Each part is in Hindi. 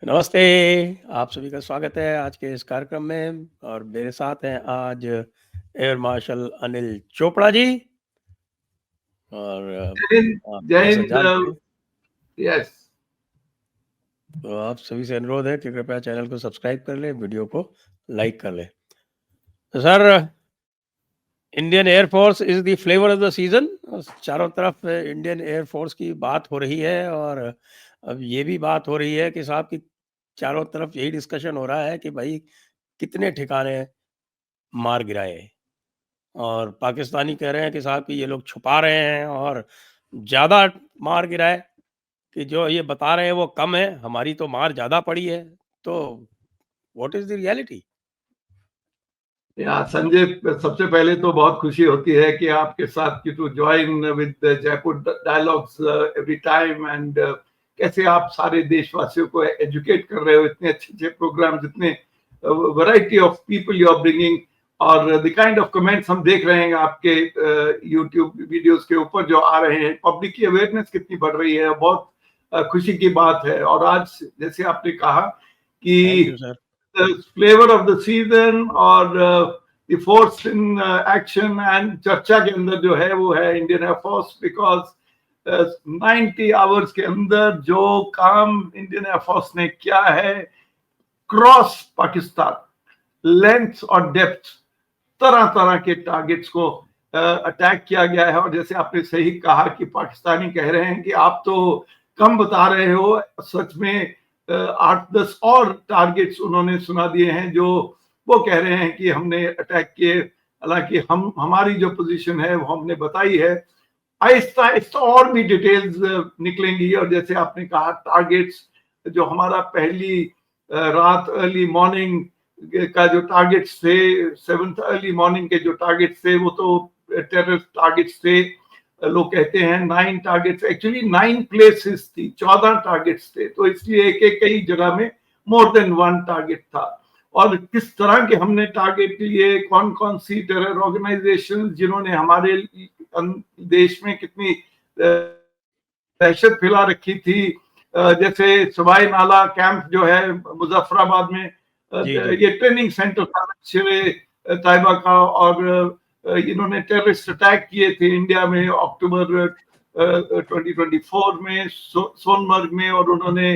नमस्ते, आप सभी का स्वागत है आज के इस कार्यक्रम में और मेरे साथ हैं आज एयर मार्शल अनिल चोपड़ा जी और जय हिंद। आप जय जैसा हिंद। जानते हैं यस। तो आप सभी से अनुरोध है कि कृपया चैनल को सब्सक्राइब कर लें, वीडियो को लाइक कर लें। तो sir, Indian air force is the flavour of the season. चारों तरफ इंडियन एयर फोर्स की बात हो रही है और अब ये भी बात हो रही है कि साहब की चारों तरफ यही डिस्कशन हो रहा है कि भाई कितने ठिकाने मार गिराए और पाकिस्तानी कह रहे हैं कि साहब कि ये लोग छुपा रहे हैं और ज़्यादा मार गिराए कि जो ये बता रहे हैं वो कम है, हमारी तो मार ज़्यादा पड़ी है। तो व्हाट इज़ द रियलिटी? या संजय, सबसे पहले तो बहुत खुशी होती है कि आपके साथ की to join with Jaipur dialogues every time and कैसे आप सारे देशवासियों को एजुकेट कर रहे हो, इतने अच्छे अच्छे प्रोग्राम, जितने variety of people you are bringing, और द काइंड ऑफ कमेंट्स हम देख रहे हैं आपके यूट्यूब वीडियोस के ऊपर जो आ रहे हैं, पब्लिक की अवेयरनेस कितनी बढ़ रही है, बहुत खुशी की बात है। और आज जैसे आपने कहा थैंक यू कि sir. the flavor of the season और the force in action and चर्चा के अंदर जो है वो है इंडियन एयरफोर्स, बिकॉज 90 आवर्स के अंदर जो काम इंडियन एयरफोर्स ने किया है क्रॉस पाकिस्तान, लेंथ और डेप्थ, तरह तरह के टारगेट्स को अटैक किया गया है। और जैसे आपने सही कहा कि पाकिस्तानी कह रहे हैं कि आप तो कम बता रहे हो, सच में 8-10 और टारगेट्स उन्होंने सुना दिए हैं जो वो कह रहे हैं कि हमने अटैक किए। हालांकि हमारी जो पोजीशन है वो हमने बताई है। आहिस्ता आहिस्ता और भी डिटेल्स निकलेंगी। और जैसे आपने कहा टारगेट्स जो हमारा पहली रात अर्ली मॉर्निंग का जो टारगेट्स थे, 7th अर्ली मॉर्निंग के जो टारगेट्स थे वो तो टेररिस्ट टारगेट्स थे। लोग कहते हैं 9 टारगेट्स, एक्चुअली 9 प्लेसेस थी, 14 टारगेट्स थे, तो इसलिए एक एक कई जगह में मोर देन 1 टारगेट था। और किस तरह के हमने टारगेट लिए, कौन कौन सी टेरर ऑर्गेनाइजेशन जिन्होंने हमारे देश में कितनी दहशत फैला रखी थी, जैसे सवाई नाला कैंप जो है मुजफ्फराबाद में, जी, जी। ये ट्रेनिंग सेंटर था तैयबा का, और इन्होंने टेररिस्ट अटैक किए थे इंडिया में अक्टूबर 2024 में सोनमर्ग में, और उन्होंने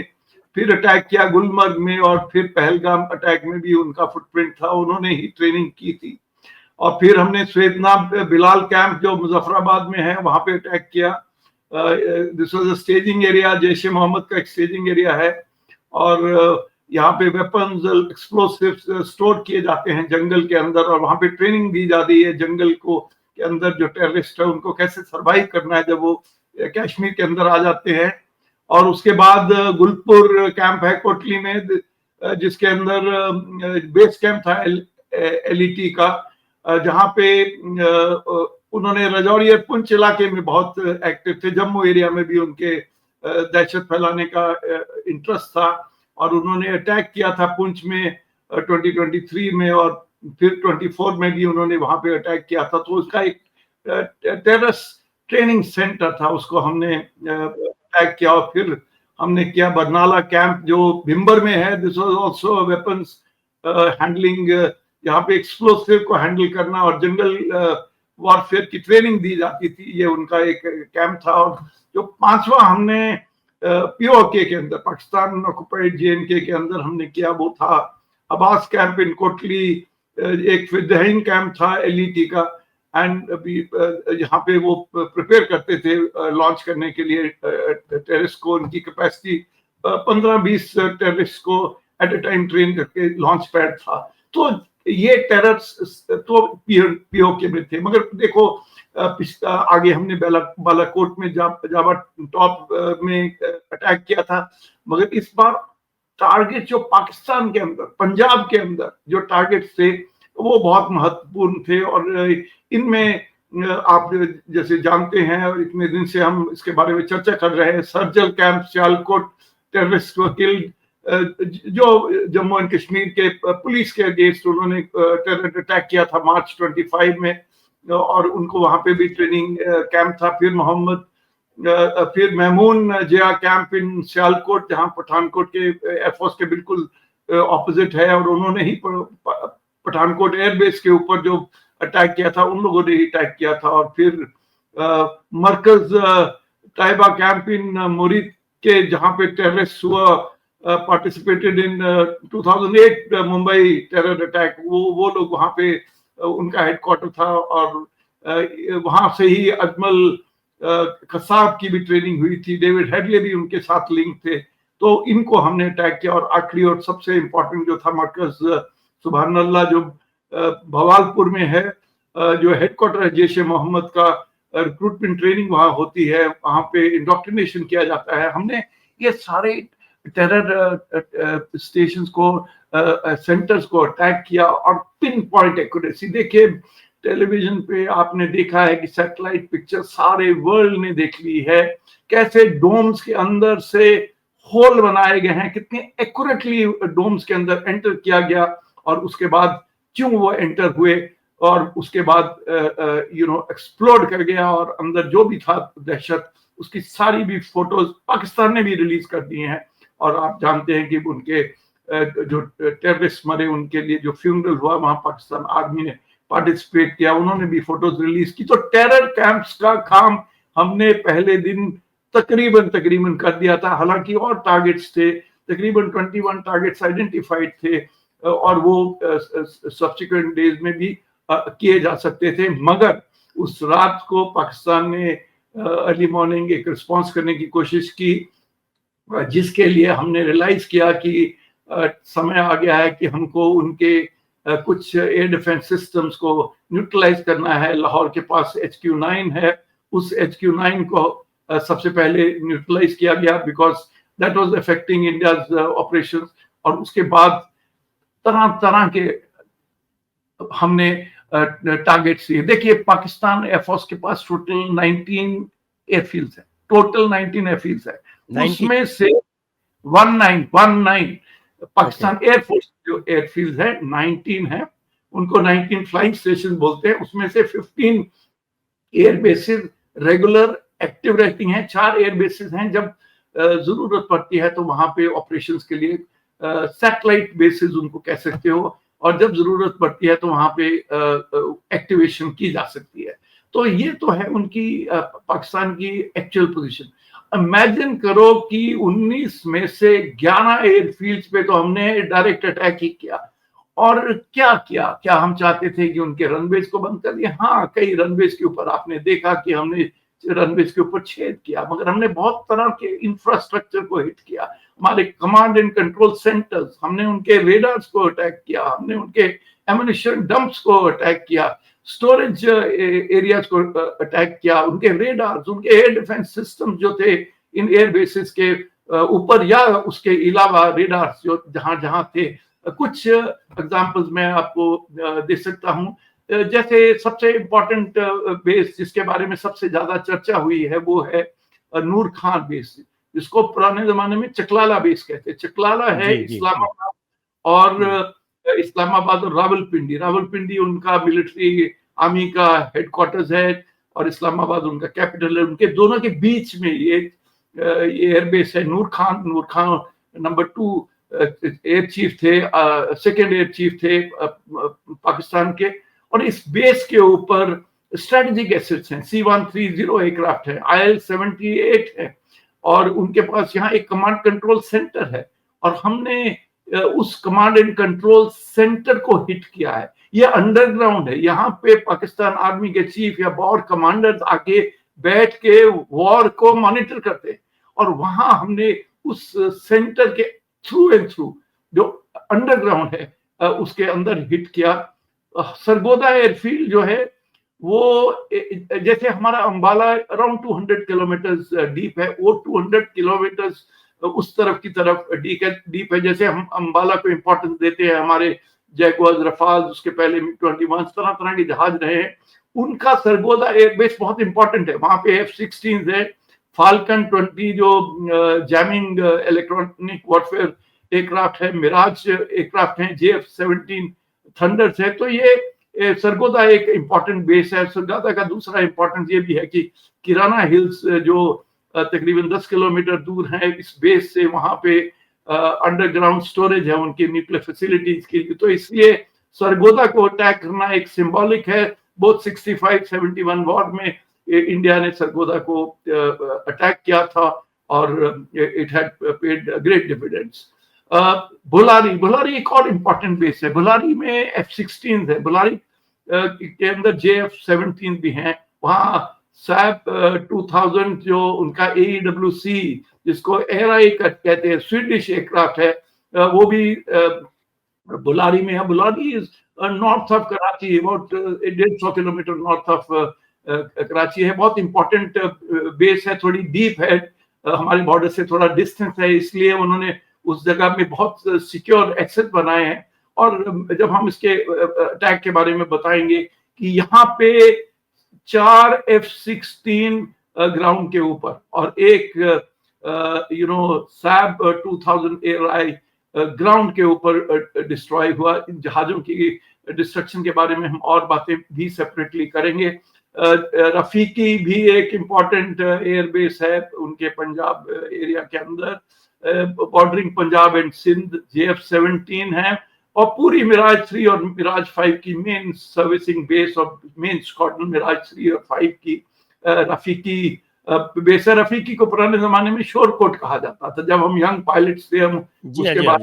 फिर अटैक किया गुलमर्ग में, और फिर पहलगाम अटैक में भी उनका फुटप्रिंट था, उन्होंने ही ट्रेनिंग की थी। और फिर हमने स्वेदना बिलाल कैंप जो मुजफ्फराबाद में है वहां पे अटैक किया। This was a staging area, Jaish e Mohammed का एक स्टेजिंग एरिया है, और यहाँ पे वेपन्स एक्सप्लोसिव्स स्टोर किए जाते हैं जंगल के अंदर, और वहां पे ट्रेनिंग दी जाती है जंगल को के अंदर जो टेररिस्ट है उनको कैसे सरवाइव करना है जब वो कश्मीर के अंदर आ जाते हैं। और उसके बाद गुलपुर कैंप है कोटली में, जिसके अंदर बेस कैंप था एलईटी का, जहाँ पे उन्होंने राजौरी और पुंछ इलाके में बहुत एक्टिव थे। जम्मू एरिया में भी उनके दहशत फैलाने का इंटरेस्ट था, और उन्होंने अटैक किया था पुंछ में 2023 में, और फिर 24 में भी उन्होंने वहां पे अटैक किया था। तो उसका एक टेररिस्ट ट्रेनिंग सेंटर था, उसको हमने अटैक किया। और फिर हमने किया बरनाला कैंप जो भिम्बर में है, this was also weapons handling, यहाँ पे एक्सप्लोसिव को हैंडल करना और जंगल वॉरफेयर की ट्रेनिंग दी जाती थी, ये उनका एक कैंप था। और जो 5वां हमने पीओके के अंदर, पाकिस्तान ऑक्युपाइड जेएनके के अंदर हमने किया, वो था अब्बास कैंप इन कोटली, एक फिरदहीन कैंप था एलईटी का, एंड अभी यहाँ पे वो प्रिपेयर करते थे लॉन्च करने के लिए टेररिस्ट को। उनकी कैपेसिटी 15-20 टेररिस्ट को एट ए टाइम ट्रेन करके लॉन्च पैड था। तो ये टेरर तो पीओके में थे। मगर देखो आगे हमने बालाकोट में जावा टॉप में अटैक किया था, मगर इस बार टारगेट जो पाकिस्तान के अंदर, पंजाब के अंदर जो टारगेट थे वो बहुत महत्वपूर्ण थे। और इनमें आप जैसे जानते हैं, और इतने दिन से हम इसके बारे में चर्चा कर रहे हैं, Sarjal camp Sialkot terrorist were killed, जो जम्मू एंड कश्मीर के पुलिस के अगेंस्ट उन्होंने टेरर अटैक किया था मार्च 25 में, और उनको वहां पे भी ट्रेनिंग कैंप था। फिर मोहम्मद फिर महमून जिया कैंप इन सियालकोट, जहां पठानकोट के एयरफोर्स के बिल्कुल ऑपोजिट है, और उन्होंने ही पठानकोट एयरबेस के ऊपर जो अटैक किया था, उन लोगों ने ही अटैक किया था। और फिर मरकज ताइबा कैंप इन मुरीद के, जहां पे टेररिस्ट हुआ, participated in 2008 Mumbai terror attack, वो लोग वहां पे उनका हेडक्वार्टर था। और वहां से ही अजमल कसाब की भी ट्रेनिंग हुई थी, डेविड हेडले भी उनके साथ लिंक थे। तो इनको हमने अटैक किया। और आखिरी और सबसे इंपॉर्टेंट जो था मरकज सुभान अल्लाह, जो भवालपुर में है, जो हेडक्वार्टर है जैश ए मोहम्मद का, रिक्रूटमेंट ट्रेनिंग वहां होती है, वहां पे इंडोक्ट्रिनेशन किया जाता है। हमने ये सारे टेरर स्टेशंस को, सेंटर्स को अटैक किया। और पिन पॉइंट एक्यूरेसी, देखिए टेलीविजन पे आपने देखा है कि सैटेलाइट पिक्चर सारे वर्ल्ड ने देख ली है, कैसे डोम्स के अंदर से होल बनाए गए हैं, कितने एक्यूरेटली डोम्स के अंदर एंटर किया गया, और उसके बाद क्यों वो एंटर हुए, और उसके बाद एक्सप्लोड कर गया, और अंदर जो भी था दहशत, उसकी सारी भी फोटोज पाकिस्तान ने भी रिलीज कर दिए हैं। और आप जानते हैं कि उनके जो टेररिस्ट मरे, उनके लिए जो फ्यूनरल हुआ, वहां पाकिस्तान आर्मी ने पार्टिसिपेट किया, उन्होंने भी फोटोज रिलीज की। तो टेरर कैंप्स का काम हमने पहले दिन तकरीबन कर दिया था। हालांकि और टारगेट्स थे, तकरीबन 21 टारगेट्स आइडेंटिफाइड थे, और वो सब्सिक्वेंट डेज में भी किए जा सकते थे। मगर उस रात को पाकिस्तान ने अर्ली मॉर्निंग एक रिस्पॉन्स करने की कोशिश की, जिसके लिए हमने रियलाइज किया कि समय आ गया है कि हमको उनके कुछ एयर डिफेंस सिस्टम्स को न्यूट्रलाइज करना है। लाहौर के पास HQ-9 है, उस HQ-9 को सबसे पहले न्यूट्रलाइज किया गया, because that was affecting India's operations. और उसके बाद तरह तरह के हमने टारगेट्स लिए। देखिए पाकिस्तान एयरफोर्स के पास टोटल 19 एयरफील्ड्स है, टोटल 19 एयरफील्ड्स है, उसमें से 19 पाकिस्तान एयरफोर्स जो एयरफील्ड है 19 है, उनको 19 फ्लाइंग स्टेशन बोलते हैं। उसमें से 15 एयर बेसिस रेगुलर एक्टिव रहती हैं, 4 एयर बेसिस हैं जब जरूरत पड़ती है तो वहां पे ऑपरेशंस के लिए सैटेलाइट बेसिस उनको कह सकते हो, और जब जरूरत पड़ती है तो वहां पे एक्टिवेशन की जा सकती है। तो ये तो है उनकी पाकिस्तान की एक्चुअल पोजीशन। इमेजिन करो कि 19 में से 11 एयरफील्ड्स पे तो हमने डायरेक्ट अटैक ही किया। और क्या किया, क्या हम चाहते थे कि उनके रनवेज को बंद कर दिए? हाँ, कई रनवेज के ऊपर आपने देखा कि हमने रनवेज के ऊपर छेद किया, मगर हमने बहुत तरह के इंफ्रास्ट्रक्चर को हिट किया। हमारे कमांड एंड कंट्रोल सेंटर्स, हमने उनके रेडार्स को अटैक किया, हमने उनके एम्युनिशन डंप्स को अटैक किया, स्टोरेज एरियाज को अटैक किया, उनके रेडार्स, उनके एयर डिफेंस सिस्टम जो थे इन एयर बेसिस के ऊपर या उसके अलावा रेडार्स जो जहां जहां थे। कुछ एग्जांपल्स मैं आपको दे सकता हूं। जैसे सबसे इंपॉर्टेंट बेस जिसके बारे में सबसे ज्यादा चर्चा हुई है वो है नूर खान बेस, जिसको पुराने जमाने में चकलाला बेस कहते हैं। चकलाला है इस्लामाबाद और इस्लामाबाद और रावलपिंडी उनका मिलिट्री आर्मी का हेडक्वार्टर्स है, और इस्लामाबाद उनका कैपिटल है। उनके दोनों के बीच में ये एयरबेस है। नूर खान नंबर 2 एयर चीफ थे, सेकेंड एयर चीफ थे पाकिस्तान के। और इस बेस के ऊपर स्ट्रेटेजिक एसेट्स हैं, C-130 एयरक्राफ्ट है, IL-78 है, और उनके पास यहाँ एक कमांड कंट्रोल सेंटर है। और हमने उस कमांड एंड कंट्रोल सेंटर को हिट किया है। ये अंडरग्राउंड है, यहाँ पे पाकिस्तान आर्मी के चीफ या वॉर कमांडर्स आके बैठ के वॉर को मॉनिटर करते हैं। और वहां हमने उस सेंटर के थ्रू एंड थ्रू जो अंडरग्राउंड है उसके अंदर हिट किया। सरगोदा एयरफील्ड जो है वो जैसे हमारा अंबाला अराउंड 200 किलोमीटर डीप है, वो 200 किलोमीटर उस तरफ की तरफ डीप है। जैसे हम अंबाला को इंपॉर्टेंस देते हैं, हमारे जैगुआर, रफाल, उसके पहले MiG-21 तरह तरह के जहाज रहे हैं, उनका सरगोदा एयरबेस बहुत इंपॉर्टेंट है। वहां पे F-16 है, फाल्कन 20 जो जैमिंग इलेक्ट्रॉनिक वॉरफेयर एयरक्राफ्ट है, मिराज एयरक्राफ्ट है, JF-17 थंडर्स है। तो ये सरगोदा एक इम्पोर्टेंट बेस है। सरगोदा का दूसरा इम्पोर्टेंट ये भी है कि किराना हिल्स जो तकरीबन 10 किलोमीटर दूर है इस बेस से, वहां पे अंडरग्राउंड स्टोरेज है उनकी न्यूक्लियर फैसिलिटीज की। तो इसलिए सरगोदा को अटैक करना एक सिंबॉलिक है। बोथ 65-71 वॉर में इंडिया ने सरगोदा को अटैक किया था और it had paid great dividends. Bholari एक और इम्पोर्टेंट बेस है। बुलारी में F-16 है, बुलारी के अंदर JF-17 भी हैं। वहाँ सैप 2000 जो उनका AEWC जिसको एयरआई कहते हैं, स्वीडिश एयरक्राफ्ट है, वो भी बुलारी में है। Bholari is north of Karachi, about 150 kilometre north of Karachi है। बहुत इंपॉर्टेंट बेस है, थोड़ी डीप है, हमारे बॉर्डर से थोड़ा डिस्टेंस है, इसलिए उन्होंने उस जगह में बहुत सिक्योर एक्सेस बनाए हैं। और जब हम इसके अटैक के बारे में बताएंगे कि यहाँ पे 4 F-16 ग्राउंड के ऊपर और एक सैप 2000 एयरआई ग्राउंड के ऊपर डिस्ट्रॉय हुआ। इन जहाजों की डिस्ट्रक्शन के बारे में हम और बातें भी सेपरेटली करेंगे। रफीकी भी एक इम्पॉर्टेंट एयरबेस है उनके पंजाब एरिया के अंदर, bordering Punjab and Sindh. JF-17 है और पूरी मिराज 3 और मिराज 5 की मेन सर्विसिंग बेस और मेन स्क्वाड्रन मिराज 3 और 5 की रफीकी बेस है। रफीकी को पुराने जमाने में शोरकोट कहा जाता था, जब हम यंग पायलट्स थे। हम उसके बाद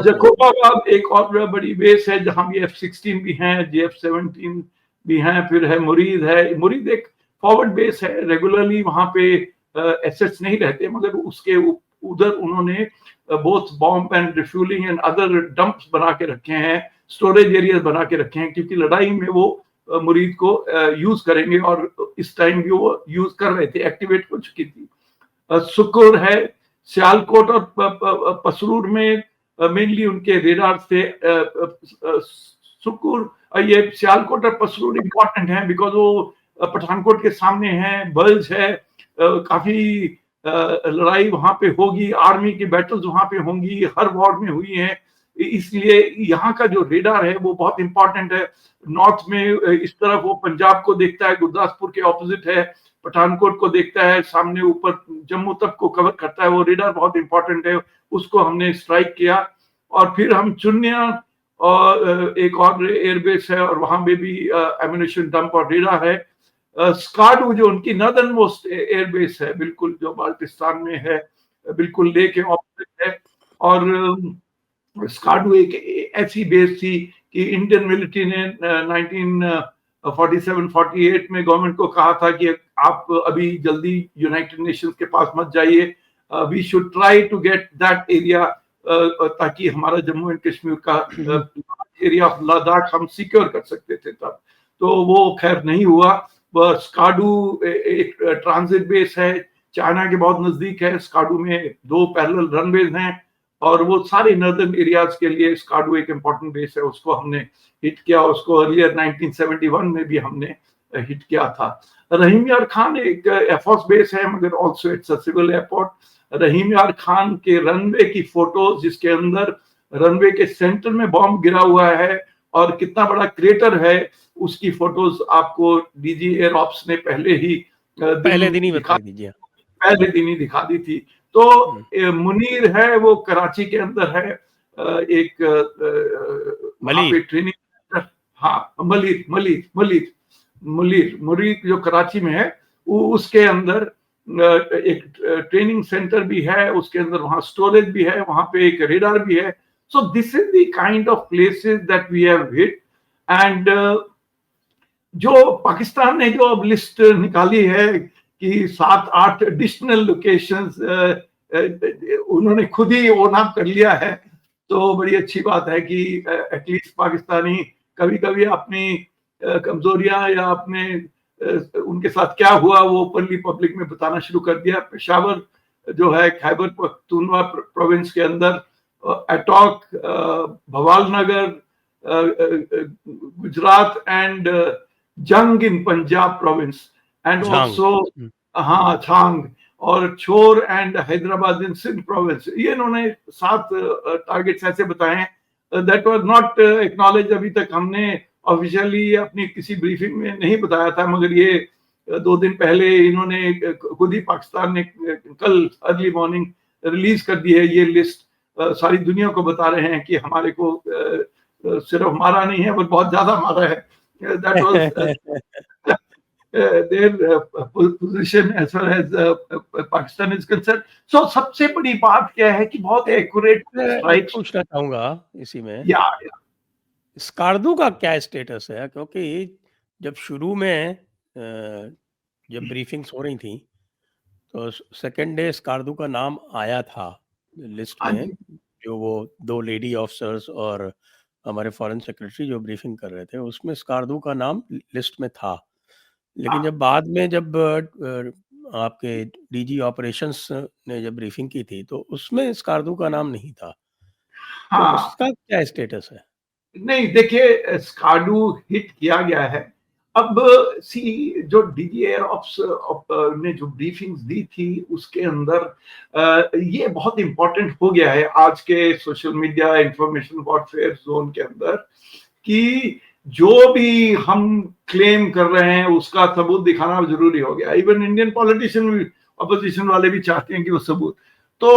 जकोबाबाद एक और बड़ी बेस है जहां भी F-16 भी हैं, JF-17 भी हैं। फिर है मुरीद है। मुरीद एक फॉरवर्ड बेस है, रेगुलरली वहां पे एसेट्स नहीं रहते, मगर उसके उधर उन्होंने both bomb and refuelling and other dumps बना के रखे हैं, स्टोरेज एरियाज बना के रखे हैं, क्योंकि लड़ाई में वो मुरीद को यूज करेंगे और इस टाइम भी वो यूज कर रहे थे, एक्टिवेट हो चुकी थी। सुकुर है। सियालकोट और पसरूर में मेनली उनके रेडार से सुकुर, ये सियालकोट और पसरूर इंपॉर्टेंट है बिकॉज वो पठानकोट के सामने है, बल्ज है, काफी लड़ाई वहां पे होगी, आर्मी की बैटल्स वहां पे होंगी, हर वॉर में हुई है, इसलिए यहाँ का जो रेडार है वो बहुत इंपॉर्टेंट है। नॉर्थ में इस तरफ वो पंजाब को देखता है, गुरदासपुर के ऑपोजिट है, पठानकोट को देखता है, सामने ऊपर जम्मू तक को कवर करता है। वो रेडार बहुत इंपॉर्टेंट है, उसको हमने स्ट्राइक किया। और फिर हम चुनिया और एक और एयरबेस है और वहां में भी एम्यूनिशन डंप और रेडार है। स्काडू जो उनकी नॉर्दर्न मोस्ट एयरबेस है, बिल्कुल जो बाल्टिस्तान में है, बिल्कुल ले के ऑपोजिट है। और स्काडू एक ऐसी बेस थी कि इंडियन मिलिट्री ने 1947-48 में गवर्नमेंट को कहा था कि आप अभी जल्दी यूनाइटेड नेशंस के पास मत जाइए, we should try to get that area, ताकि हमारा जम्मू एंड कश्मीर का एरिया ऑफ लद्दाख हम सिक्योर कर सकते थे तब। तो वो खैर नहीं हुआ। वह स्काडू एक ट्रांजिट बेस है, चाइना के बहुत नजदीक है। स्काडू में 2 पैरेलल रनवेज हैं और वो सारे नॉर्दर्न एरियाज के लिए स्काडू एक इम्पोर्टेंट बेस है, उसको हमने हिट किया। उसको अर्लियर 1971 में भी हमने हिट किया था। रहीम यार खान एक एयरफोर्स बेस है, मगर also it's a civil airport. Rahim Yar Khan के रनवे की फोटोज, जिसके अंदर रनवे के सेंटर में बॉम्ब गिरा हुआ है और कितना बड़ा क्रेटर है, उसकी फोटोज आपको डीजी एयर ऑप्स ने पहले दिन ही दिखा दी थी। तो मुनीर है, वो कराची के अंदर है, एक ट्रेनिंग, हाँ मुनीर जो कराची में है, उसके अंदर एक ट्रेनिंग सेंटर भी है, उसके अंदर वहां स्टोरेज भी है, वहां पे एक रेडार भी है। So this is the kind of places that we have hit. And जो पाकिस्तान ने जो अब लिस्ट निकाली है कि 7-8 एडिशनल लोकेशंस उन्होंने खुद ही ओन अप कर लिया है, तो बड़ी अच्छी बात है कि एटलीस्ट पाकिस्तानी कभी कभी अपनी कमजोरियां या अपने उनके साथ क्या हुआ वो ओपनली पब्लिक में बताना शुरू कर दिया। पेशावर जो है खैबर पख्तूनवा प्रोविंस के अंदर, Attock, भवालनगर Gujrat and Jhang in Punjab province and also हाँ छांग, और Chhor and Hyderabad in Sindh province. ये इन्होंने 7 टारगेट्स ऐसे बताए हैं। That was not acknowledge. अभी तक हमने ऑफिशियली अपनी किसी ब्रीफिंग में नहीं बताया था, मगर ये 2 दिन पहले इन्होंने खुद ही पाकिस्तान ने कल अर्ली मॉर्निंग रिलीज कर दी है ये लिस्ट। सारी दुनिया को बता रहे हैं कि हमारे को सिर्फ मारा नहीं है, पर बहुत ज्यादा मारा है। That was their position as far as Pakistan is concerned. So सबसे बड़ी बात क्या है कि बहुत एक्यूरेट मैं स्ट्राइक्स। पूछना चाहूंगा इसी में, या स्कार्दू का क्या स्टेटस है? क्योंकि जब शुरू में जब ब्रीफिंग्स हो रही थी तो सेकेंड डे स्कार्दू का नाम आया था लिस्ट हाँ में, जी, जो वो 2 लेडी ऑफिसर्स और हमारे फॉरेन सेक्रेटरी जो ब्रीफिंग कर रहे थे, उसमें स्कार्दू का नाम लिस्ट में था। लेकिन हाँ जब बाद में जब आपके डीजी ऑपरेशंस ने जब ब्रीफिंग की थी, तो उसमें स्कार्दू का नाम नहीं था। तो हाँ। उसका क्या स्टेटस है? नहीं देखिए, स्कार्डू हिट किया गया है। अब सी जो डीजी एयर ऑप्स ने जो ब्रीफिंग्स दी थी उसके अंदर ये बहुत इंपॉर्टेंट हो गया है आज के social media information warfare zone के अंदर, कि जो भी हम क्लेम कर रहे हैं उसका सबूत दिखाना जरूरी हो गया। इवन इंडियन पॉलिटिशियन, अपोजिशन वाले भी चाहते हैं कि वो सबूत। तो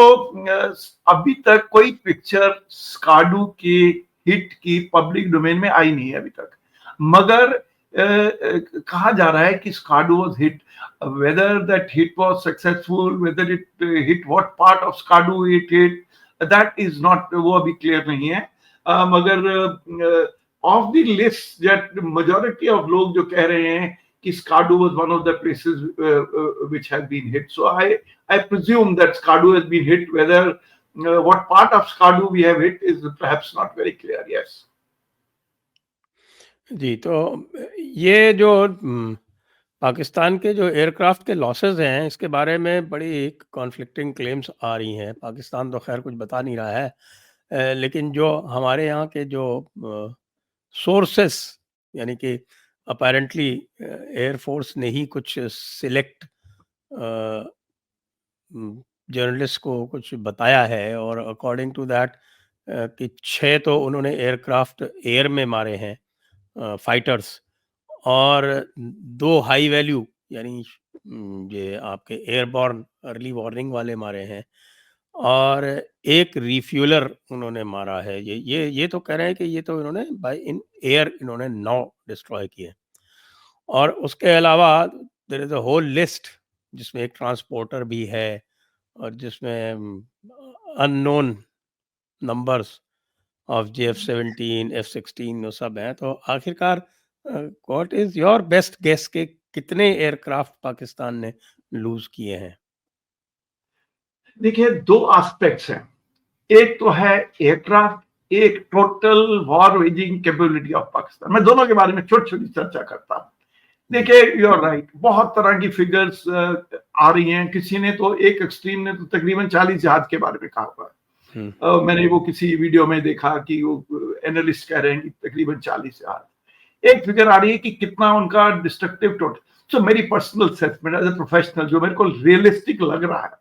अभी तक कोई पिक्चर स्कार्डू की हिट की पब्लिक डोमेन में आई नहीं है अभी तक, मगर कहा जा रहा है कि Skardu was hit. Whether that hit was successful, whether it hit what part of Skardu it hit, that is not, वो अभी क्लियर नहीं है। मगर of the list that majority of लोग जो कह रहे हैं कि Skardu was one of the places which has been hit. So I presume that Skardu has been hit. Whether what part of Skardu we have hit is perhaps not very clear. Yes. जी, तो ये जो पाकिस्तान के जो एयरक्राफ्ट के लॉसेस हैं, इसके बारे में बड़ी कॉन्फ्लिक्टिंग क्लेम्स आ रही हैं। पाकिस्तान तो खैर कुछ बता नहीं रहा है, लेकिन जो हमारे यहाँ के जो सोर्सेस, यानी कि अपेरेंटली एयरफोर्स ने ही कुछ सिलेक्ट जर्नलिस्ट को कुछ बताया है, और अकॉर्डिंग टू दैट कि 6 तो उन्होंने एयरक्राफ्ट एयर में मारे हैं, फाइटर्स, और 2 हाई वैल्यू यानी ये आपके एयरबॉर्न अर्ली वार्निंग वाले मारे हैं, और 1 रिफ्यूलर उन्होंने मारा है। ये तो कह रहे हैं कि ये तो इन्होंने बाय इन एयर इन्होंने 9 डिस्ट्रॉय किए। और उसके अलावा there is a whole list जिसमें एक ट्रांसपोर्टर भी है, और जिसमें unknown numbers of JF-17, F-16 वो सब हैं। तो आखिरकार what is your best guess के कितने एयरक्राफ्ट पाकिस्तान ने लूज किए हैं? देखिए, 2 एस्पेक्ट्स हैं। एक तो है एयरक्राफ्ट, एक total war waging capability of Pakistan. मैं दोनों के बारे में छोटी छोटी चर्चा करता हूँ। देखिए, यू आर राइट, बहुत तरह की फिगर्स आ रही हैं। किसी ने तो, एक एक्सट्रीम ने तो तकरीबन 40 जहाज के बारे में कहा हुआ है। मैंने वो किसी वीडियो में देखा कि वो एनालिस्ट कह रहे हैं कि तकरीबन 40 जहाज। एक फिगर आ रही है कि कितना उनका डिस्ट्रक्टिव टोटल। सो मेरी personal assessment as a professional, जो मेरे को रियलिस्टिक लग रहा है,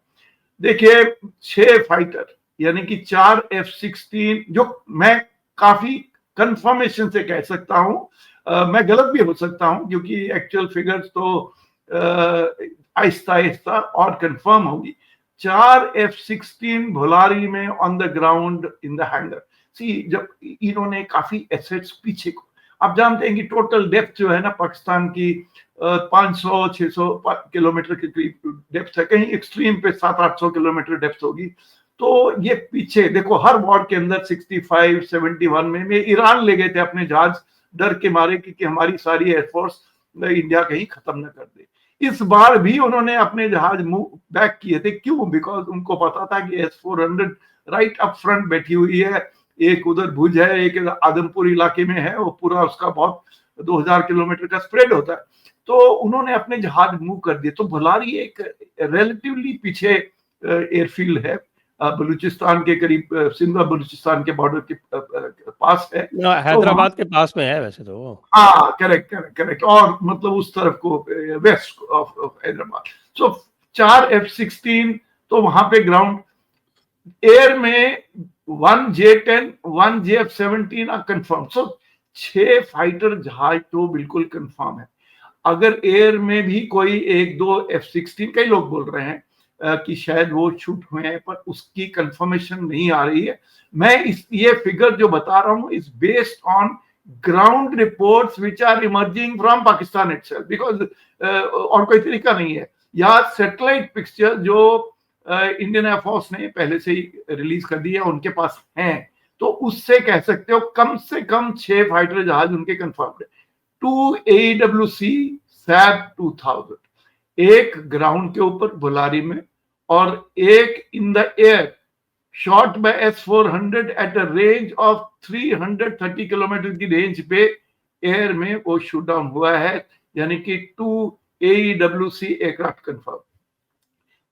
देखिए 6 फाइटर यानी कि 4 F-16, जो मैं काफी कंफर्मेशन से कह सकता हूं, मैं गलत भी हो सकता हूं क्योंकि एक्चुअल फिगर्स तो आहिस्ता आहिस्ता और कंफर्म होगी। 4 F-16 भोलारी में on the ground in the hangar. See, जब इन्होंने काफी एसेट्स पीछे को, आप जानते हैं कि टोटल डेप्थ जो है ना पाकिस्तान की 500-600 किलोमीटर के करीब डेप्थ है, कहीं एक्सट्रीम पे 700-800 किलोमीटर डेप्थ होगी। तो ये पीछे देखो, हर वॉर के अंदर 65-71 में ईरान ले गए थे अपने जहाज, डर के मारे कि हमारी सारी एयरफोर्स इंडिया कहीं खत्म न कर दे। इस बार भी उन्होंने अपने जहाज मूव बैक किए थे। क्यों? बिकॉज उनको पता था कि S-400 राइट अप फ्रंट बैठी हुई है। एक उधर भुज है, एक आदमपुर इलाके में है, वो पूरा उसका बहुत 2000 किलोमीटर का स्प्रेड होता है। तो उन्होंने अपने जहाज मूव कर दिए। तो भोलारी एक रिलेटिवली पीछे एयरफील्ड है, बलूचिस्तान के करीब, सिंध और बलूचिस्तान के बॉर्डर के पास है। हैदराबाद के पास में है वैसे तो वो। हाँ, करेक्ट करेक्ट करेक्ट, और मतलब उस तरफ को waste of Hyderabad. So 4 F-16 तो वहां पे ग्राउंड, एयर में 1 J-10, 1 JF-17 are confirmed. So 6 fighter जहाज तो बिल्कुल कंफर्म है. अगर एयर में भी कोई 1-2 F-16, कई लोग बोल रहे हैं कि शायद वो शूट हुए हैं, पर उसकी कंफर्मेशन नहीं आ रही है. मैं ये फिगर जो बता रहा हूं is based on ground reports which are emerging from Pakistan itself, because और कोई तरीका नहीं है. या सैटेलाइट पिक्चर जो इंडियन एयरफोर्स ने पहले से ही रिलीज कर दी है, उनके पास हैं, तो उससे कह सकते हो कम से कम 6 फाइटर जहाज उनके कंफर्म्ड है. 2 AEWC SAB 2000, एक ग्राउंड के ऊपर बुलारी में और एक in the air shot bye S-400 at a range of 330 kilometre की रेंज पे एयर में वो शूट डाउन हुआ है. यानी कि 2 AEWC एयरक्राफ्ट कंफर्म.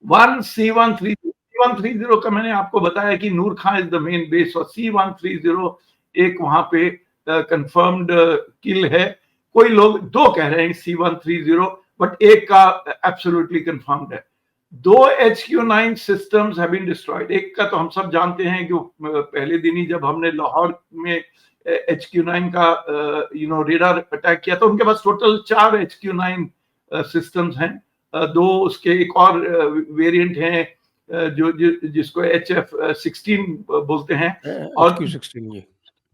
1 C-130 का मैंने आपको बताया कि Noor Khan is the main base, और C-130 एक वहां पे कंफर्म्ड किल है. कोई लोग 2 कह रहे हैं C-130, बट एक का एब्सोल्युटली कंफर्म्ड है. 2 HQ-9 systems have been destroyed. एक का तो हम सब जानते हैं कि पहले दिन ही जब हमने लाहौर में HQ-9 का रेडार अटैक किया, तो उनके पास टोटल 4 HQ-9 सिस्टम्स हैं. 2 उसके एक और वेरिएंट हैं जो जिसको HF-16 बोलते हैं, और HQ-16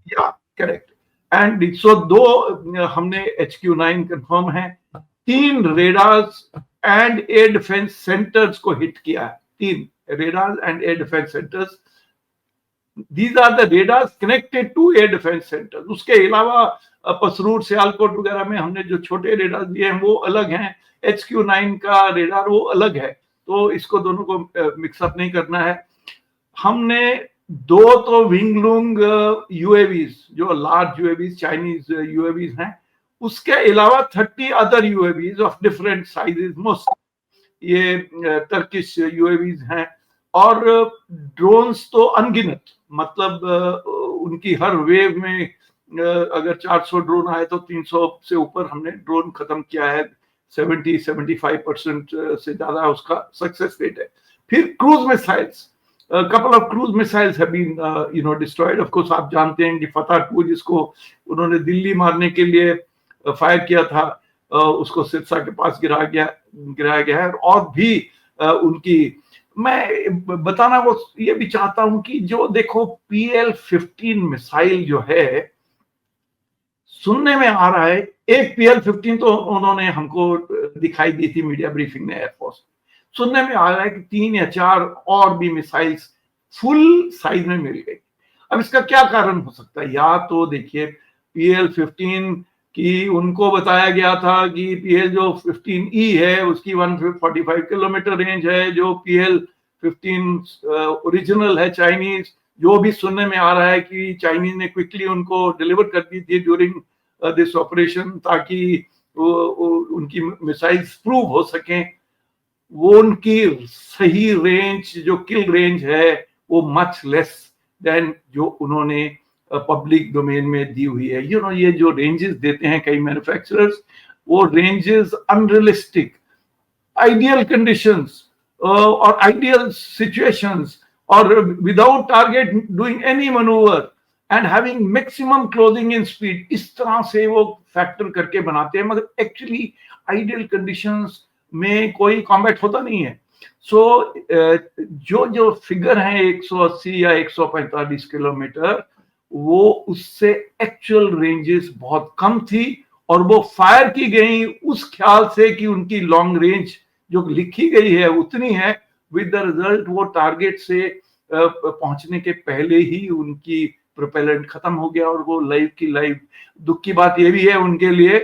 या करेक्ट. एंड सो 2 हमने HQ-9 कंफर्म है. 3 radars and air defence centres को हिट किया है. 3 radars and air defence centres. These are the radars connected to air defense centers. उसके अलावा पसरूर, सियालकोट वगैरह में हमने जो छोटे रेडार दिए हैं वो अलग हैं. HQ-9 का रेडार वो अलग है, तो इसको दोनों को मिक्सअप नहीं करना है. हमने 2 तो विंगलुंग UAVs, जो लार्ज UAVs चाइनीज UAVs हैं, उसके अलावा 30 other UAVs of different sizes, most ये टर्किश UAVs हैं. और ड्रोन्स तो अनगिनत, मतलब उनकी हर वेव में अगर 400 ड्रोन आए तो 300 से ऊपर हमने ड्रोन खत्म किया है. 70-75% से ज्यादा उसका सक्सेस रेट है. फिर cruise missiles, couple of cruise missiles have been destroyed. Of course आप जानते हैं कि फतह 2 जिसको उन्होंने दिल्ली मारने के लिए फायर किया था, उसको सिरसा के पास गिराया गया है. और भी उनकी मैं बताना वो ये भी चाहता हूं कि जो देखो PL-15 मिसाइल जो है, सुनने में आ रहा है एक PL-15 तो उन्होंने हमको दिखाई दी थी मीडिया ब्रीफिंग में एयरफोर्स. सुनने में आ रहा है कि 3 या 4 और भी मिसाइल्स फुल साइज में मिल गई. अब इसका क्या कारण हो सकता है? या तो देखिए PL-15 की उनको बताया गया था कि PL जो 15E है उसकी 145 किलोमीटर रेंज है, जो PL-15 ओरिजिनल है चाइनीज, जो भी सुनने में आ रहा है कि चाइनीज ने क्विकली उनको डिलीवर कर दी थी ड्यूरिंग दिस ऑपरेशन, ताकि उनकी मिसाइल्स प्रूव हो सकें. वो उनकी सही रेंज जो किल रेंज है वो मच लेस देन जो उन्होंने पब्लिक डोमेन में दी हुई है. ये जो रेंजेस देते हैं कई मैन्युफैक्चरर्स, वो रेंजेस अनरियलिस्टिक, आइडियल कंडीशंस और आइडियल सिचुएशंस, और without target doing any manoeuvre and having maximum closing in speed, इस तरह से वो फैक्टर करके बनाते हैं. मगर एक्चुअली आइडियल कंडीशंस में कोई कॉम्बैट होता नहीं है. सो जो फिगर है 180 या 145 किलोमीटर, वो उससे एक्चुअल रेंजेस बहुत कम थी, और वो फायर की गई उस ख्याल से कि उनकी लॉन्ग रेंज जो लिखी गई है उतनी है, विद द रिजल्ट वो टारगेट से पहुंचने के पहले ही उनकी प्रोपेलेंट खत्म हो गया, और वो लाइव की लाइव. दुख की बात ये भी है उनके लिए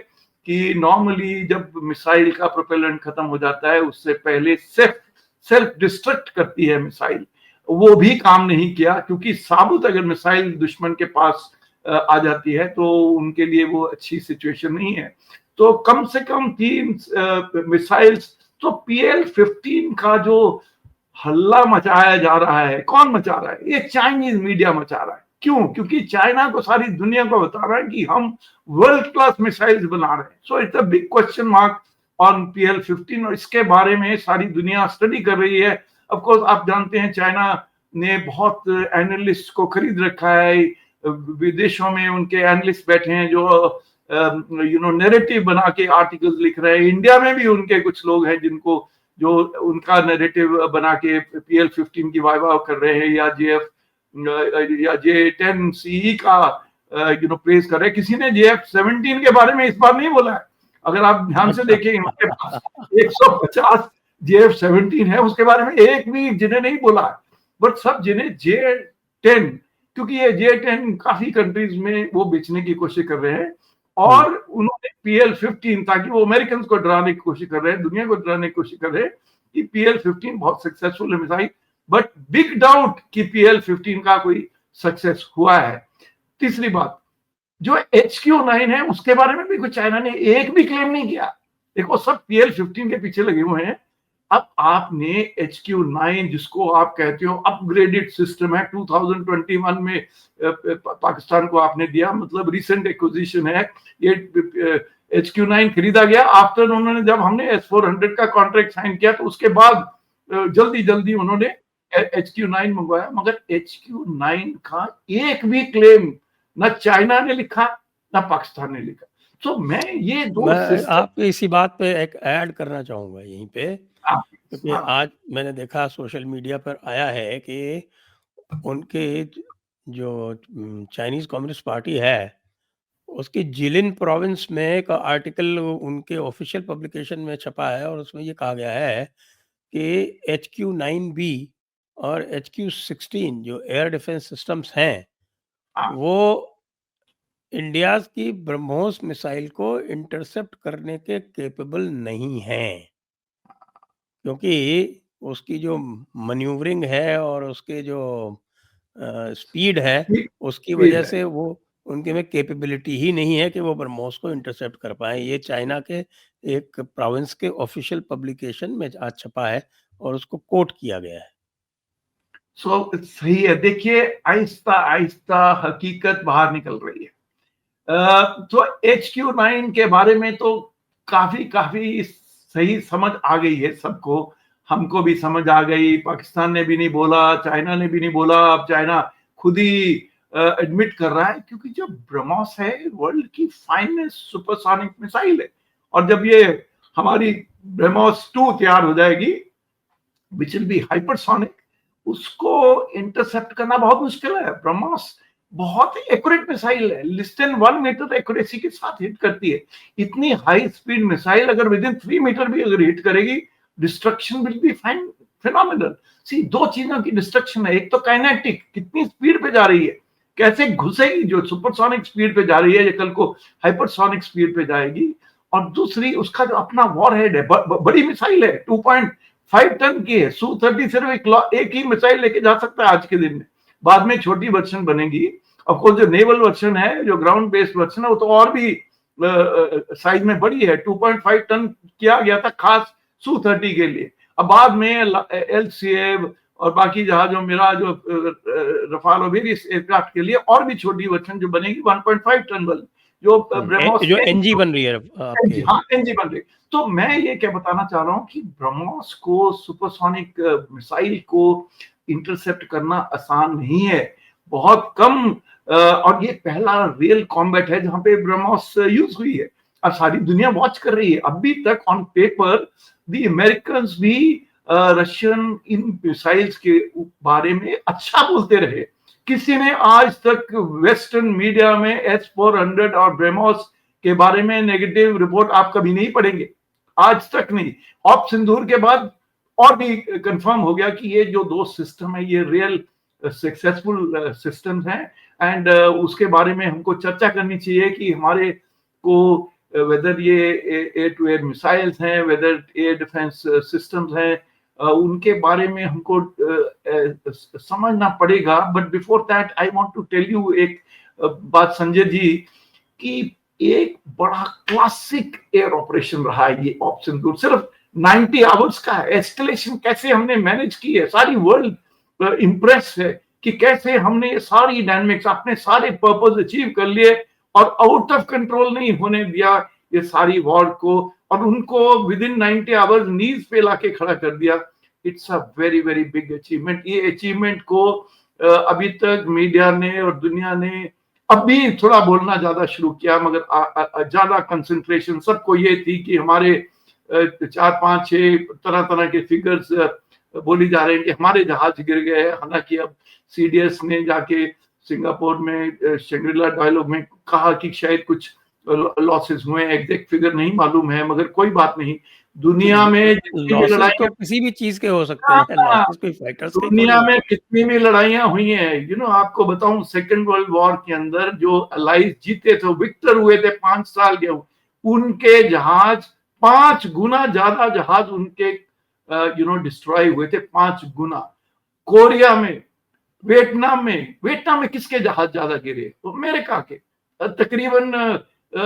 कि नॉर्मली जब मिसाइल का प्रोपेलेंट खत्म हो जाता है उससे पहले सेल्फ डिस्ट्रक्ट करती है मिसाइल. वो भी काम नहीं किया, क्योंकि साबुत अगर मिसाइल दुश्मन के पास आ जाती है तो उनके लिए वो अच्छी सिचुएशन नहीं है. तो कम से कम 3 मिसाइल्स. तो PL-15 का जो हल्ला मचाया जा रहा है, कौन मचा रहा है? ये चाइनीज मीडिया मचा रहा है. क्यों? क्योंकि चाइना को सारी दुनिया को बता रहा है कि हम वर्ल्ड क्लास मिसाइल्स बना रहे हैं. So it's a big question mark on PL-15, और इसके बारे में सारी दुनिया स्टडी कर रही है. ऑफ कोर्स आप जानते हैं चाइना ने बहुत एनालिस्ट को खरीद रखा है, विदेशों में उनके एनालिस्ट बैठे हैं जो नैरेटिव बना के आर्टिकल्स लिख रहे हैं। इंडिया में भी उनके कुछ लोग हैं जिनको जो उनका नैरेटिव बना के PL-15 की वाइवा कर रहे हैं, या J10 CE का प्रेज कर रहे हैं। किसी ने JF-17 के बारे में इस बार नहीं बोला है। अगर आप ध्यान से देखें, इनके पास 150 JF-17 है, उसके बारे में एक भी जिन्हें नहीं बोला है। बट सब जिन्हें J10, क्योंकि ये J10 काफी कंट्रीज में वो बेचने की कोशिश कर रहे हैं, और उन्होंने PL-15, ताकि वो अमेरिकन को डराने की कोशिश कर रहे हैं, दुनिया को डराने की कोशिश कर रहे हैं कि PL-15 बहुत सक्सेसफुल है मिसाइल। बट बिग डाउट कि PL-15 का कोई सक्सेस हुआ है। तीसरी बात, जो HQ-9 है उसके बारे में भी कुछ चाइना ने एक भी क्लेम नहीं किया। देखो, सब PL-15 के पीछे लगे हुए हैं। अब आपने HQ-9, जिसको आप कहते हो अपग्रेडेड सिस्टम है, 2021 में पाकिस्तान को आपने दिया, मतलब रिसेंट एक्विजिशन है। ये HQ-9 खरीदा गया आफ्टर उन्होंने, जब हमने S-400 का कॉन्ट्रैक्ट साइन किया, तो उसके बाद जल्दी उन्होंने HQ-9 मंगवाया। मगर HQ-9 का एक भी क्लेम ना चाइना ने लिखा ना पाकिस्तान ने लिखा। तो मैं ये दो आपके इसी बात पे एक ऐड करना चाहूंगा यहीं पे, क्योंकि आज मैंने देखा सोशल मीडिया पर आया है कि उनके जो चाइनीज कम्युनिस्ट पार्टी है, उसकी जिलिन प्रोविंस में एक आर्टिकल उनके ऑफिशियल पब्लिकेशन में छपा है, और उसमें ये कहा गया है कि HQ-9B और HQ-16 जो एयर डिफेंस सिस्टम्स हैं, वो इंडिया की ब्रह्मोस मिसाइल को इंटरसेप्ट करने के केपेबल नहीं हैं, क्योंकि उसकी जो मैन्यूवरिंग है और उसके जो स्पीड है, उसकी वजह से वो उनके में कैपेबिलिटी ही नहीं है कि वो ब्रह्मोस को इंटरसेप्ट कर पाए। ये चाइना के एक प्रोविंस के ऑफिशियल पब्लिकेशन में आज छपा है और उसको कोट किया गया है। सही है। देखिए, आहिस्ता आहिस्ता हकीकत बाहर निकल रही है। तो HQ-9 के बारे में तो काफी सही समझ आ गई है सबको, हमको भी समझ आ गई। पाकिस्तान ने भी नहीं बोला, चाइना ने भी नहीं बोला, अब चाइना खुद ही एडमिट कर रहा है, क्योंकि जो ब्रह्मोस है वर्ल्ड की फाइनेस्ट सुपरसोनिक मिसाइल है। और जब ये हमारी ब्रह्मोस 2 तैयार हो जाएगी, विच विल बी हाइपरसोनिक, उसको इंटरसेप्ट करना बहुत मुश्किल है। ब्रह्मोस बहुत एक्यूरेट मिसाइल है, लेस देन 1 मीटर एक्यूरेसी के साथ हिट करती है। इतनी हाई स्पीड मिसाइल अगर विद इन 3 मीटर भी अगर हिट करेगी, destruction will be fine phenomenal. See, दो चीजों की डिस्ट्रक्शन है। एक तो काइनेटिक, कितनी स्पीड पे जा रही है, कैसे घुसेगी, जो सुपरसोनिक स्पीड पे जा रही है ये कल को हाइपरसोनिक स्पीड पे जाएगी। और दूसरी, उसका जो अपना वॉरहेड है, बड़ी मिसाइल है, 2.5 टन की है। Su-30 सिर्फ एक ही मिसाइल लेके जा सकता है आज के दिन में, बाद में छोटी वर्जन बनेगी। ऑफकोर्स जो नेवल वर्जन है, जो ग्राउंड बेस्ड वर्जन है, वो तो और भी साइज में बड़ी है। 2.5 टन किया गया था खास Su-30 के लिए। अब बाद में LCA और बाकी जहाजों, मेरा जो रफाल और वेरियस एयरक्राफ्ट के लिए और भी छोटी वर्जन जो बनेगी 1.5 टन वाली, जो ब्रह्मोस जो NG बन रही है आपके। हाँ, NG बन रही। तो मैं ये क्या बताना चाह रहा हूँ कि ब्रह्मोस को, सुपरसोनिक मिसाइल को इंटरसेप्ट करना आसान नहीं है, बहुत कम। और ये पहला रियल कॉम्बैट है जहां पे ब्रह्मोस यूज हुई है, और सारी दुनिया वॉच कर रही है। अभी तक ऑन पेपर द अमेरिकन्स भी रशियन इन मिसाइल्स के बारे में अच्छा बोलते रहे। किसी ने आज तक वेस्टर्न मीडिया में S-400 और ब्रह्मोस के बारे में नेगेटिव रिपोर्ट आप कभी नहीं पढ़ेंगे, आज तक नहीं। ऑप सिंदूर के बाद और भी कंफर्म हो गया कि ये जो दो सिस्टम है ये रियल सक्सेसफुल सिस्टम्स हैं। एंड उसके बारे में हमको चर्चा करनी चाहिए कि हमारे को वेदर ये एयर टू एयर मिसाइल्स हैं, वेदर एयर डिफेंस सिस्टम्स हैं, उनके बारे में हमको समझना पड़ेगा। But before that I want to tell you एक बात संजय जी, कि एक बड़ा क्लासिक एयर ऑपरेशन रहा है ये ऑप सिंदूर। सिर्फ 90 आवर्स का एस्केलेशन कैसे हमने मैनेज की है, सारी वर्ल्ड इंप्रेस है कि कैसे हमने ये सारी डायनामिक्स, अपने सारे पर्पस अचीव कर लिए और आउट ऑफ कंट्रोल नहीं होने दिया ये सारी वॉर को, और उनको विद इन 90 आवर्स नीज पे लाके खड़ा कर दिया। It's a very very big achievement. ये अचीवमेंट को अभी तक मीडिया ने और दुनिया ने अभी थोड़ा बोलना ज्यादा शुरू किया, मगर ज्यादा कंसंट्रेशन सबको ये थी कि हमारे 4 5 6 तरह तरह के फिगर्स बोली जा रहे हैं कि हमारे जहाज गिर गए। हालांकि अब सीडीएस ने जाके सिंगापुर में शंग्रीला डायलॉग में कहा कि शायद कुछ लॉसेस हुए, एग्जैक्ट फिगर नहीं मालूम है, मगर कोई बात नहीं। दुनिया में जितनी भी लॉसेस तो लड़ाइयां, किसी भी चीज के हो सकते हैं, लॉसेस कोई फाइटर्स के थोड़ी दुनिया होते में हैं। कितनी भी लड़ाइयां हुई हैं, आपको बताऊं, सेकेंड वर्ल्ड वॉर के अंदर जो अलाइज जीते थे, विक्टर हुए थे 5 साल के, उनके जहाज 5 गुना ज्यादा जहाज उनके डिस्ट्रॉय हुए थे, 5 गुना। कोरिया में, वियतनाम में किसके जहाज ज्यादा गिरे? तो अमेरिका के, तकरीबन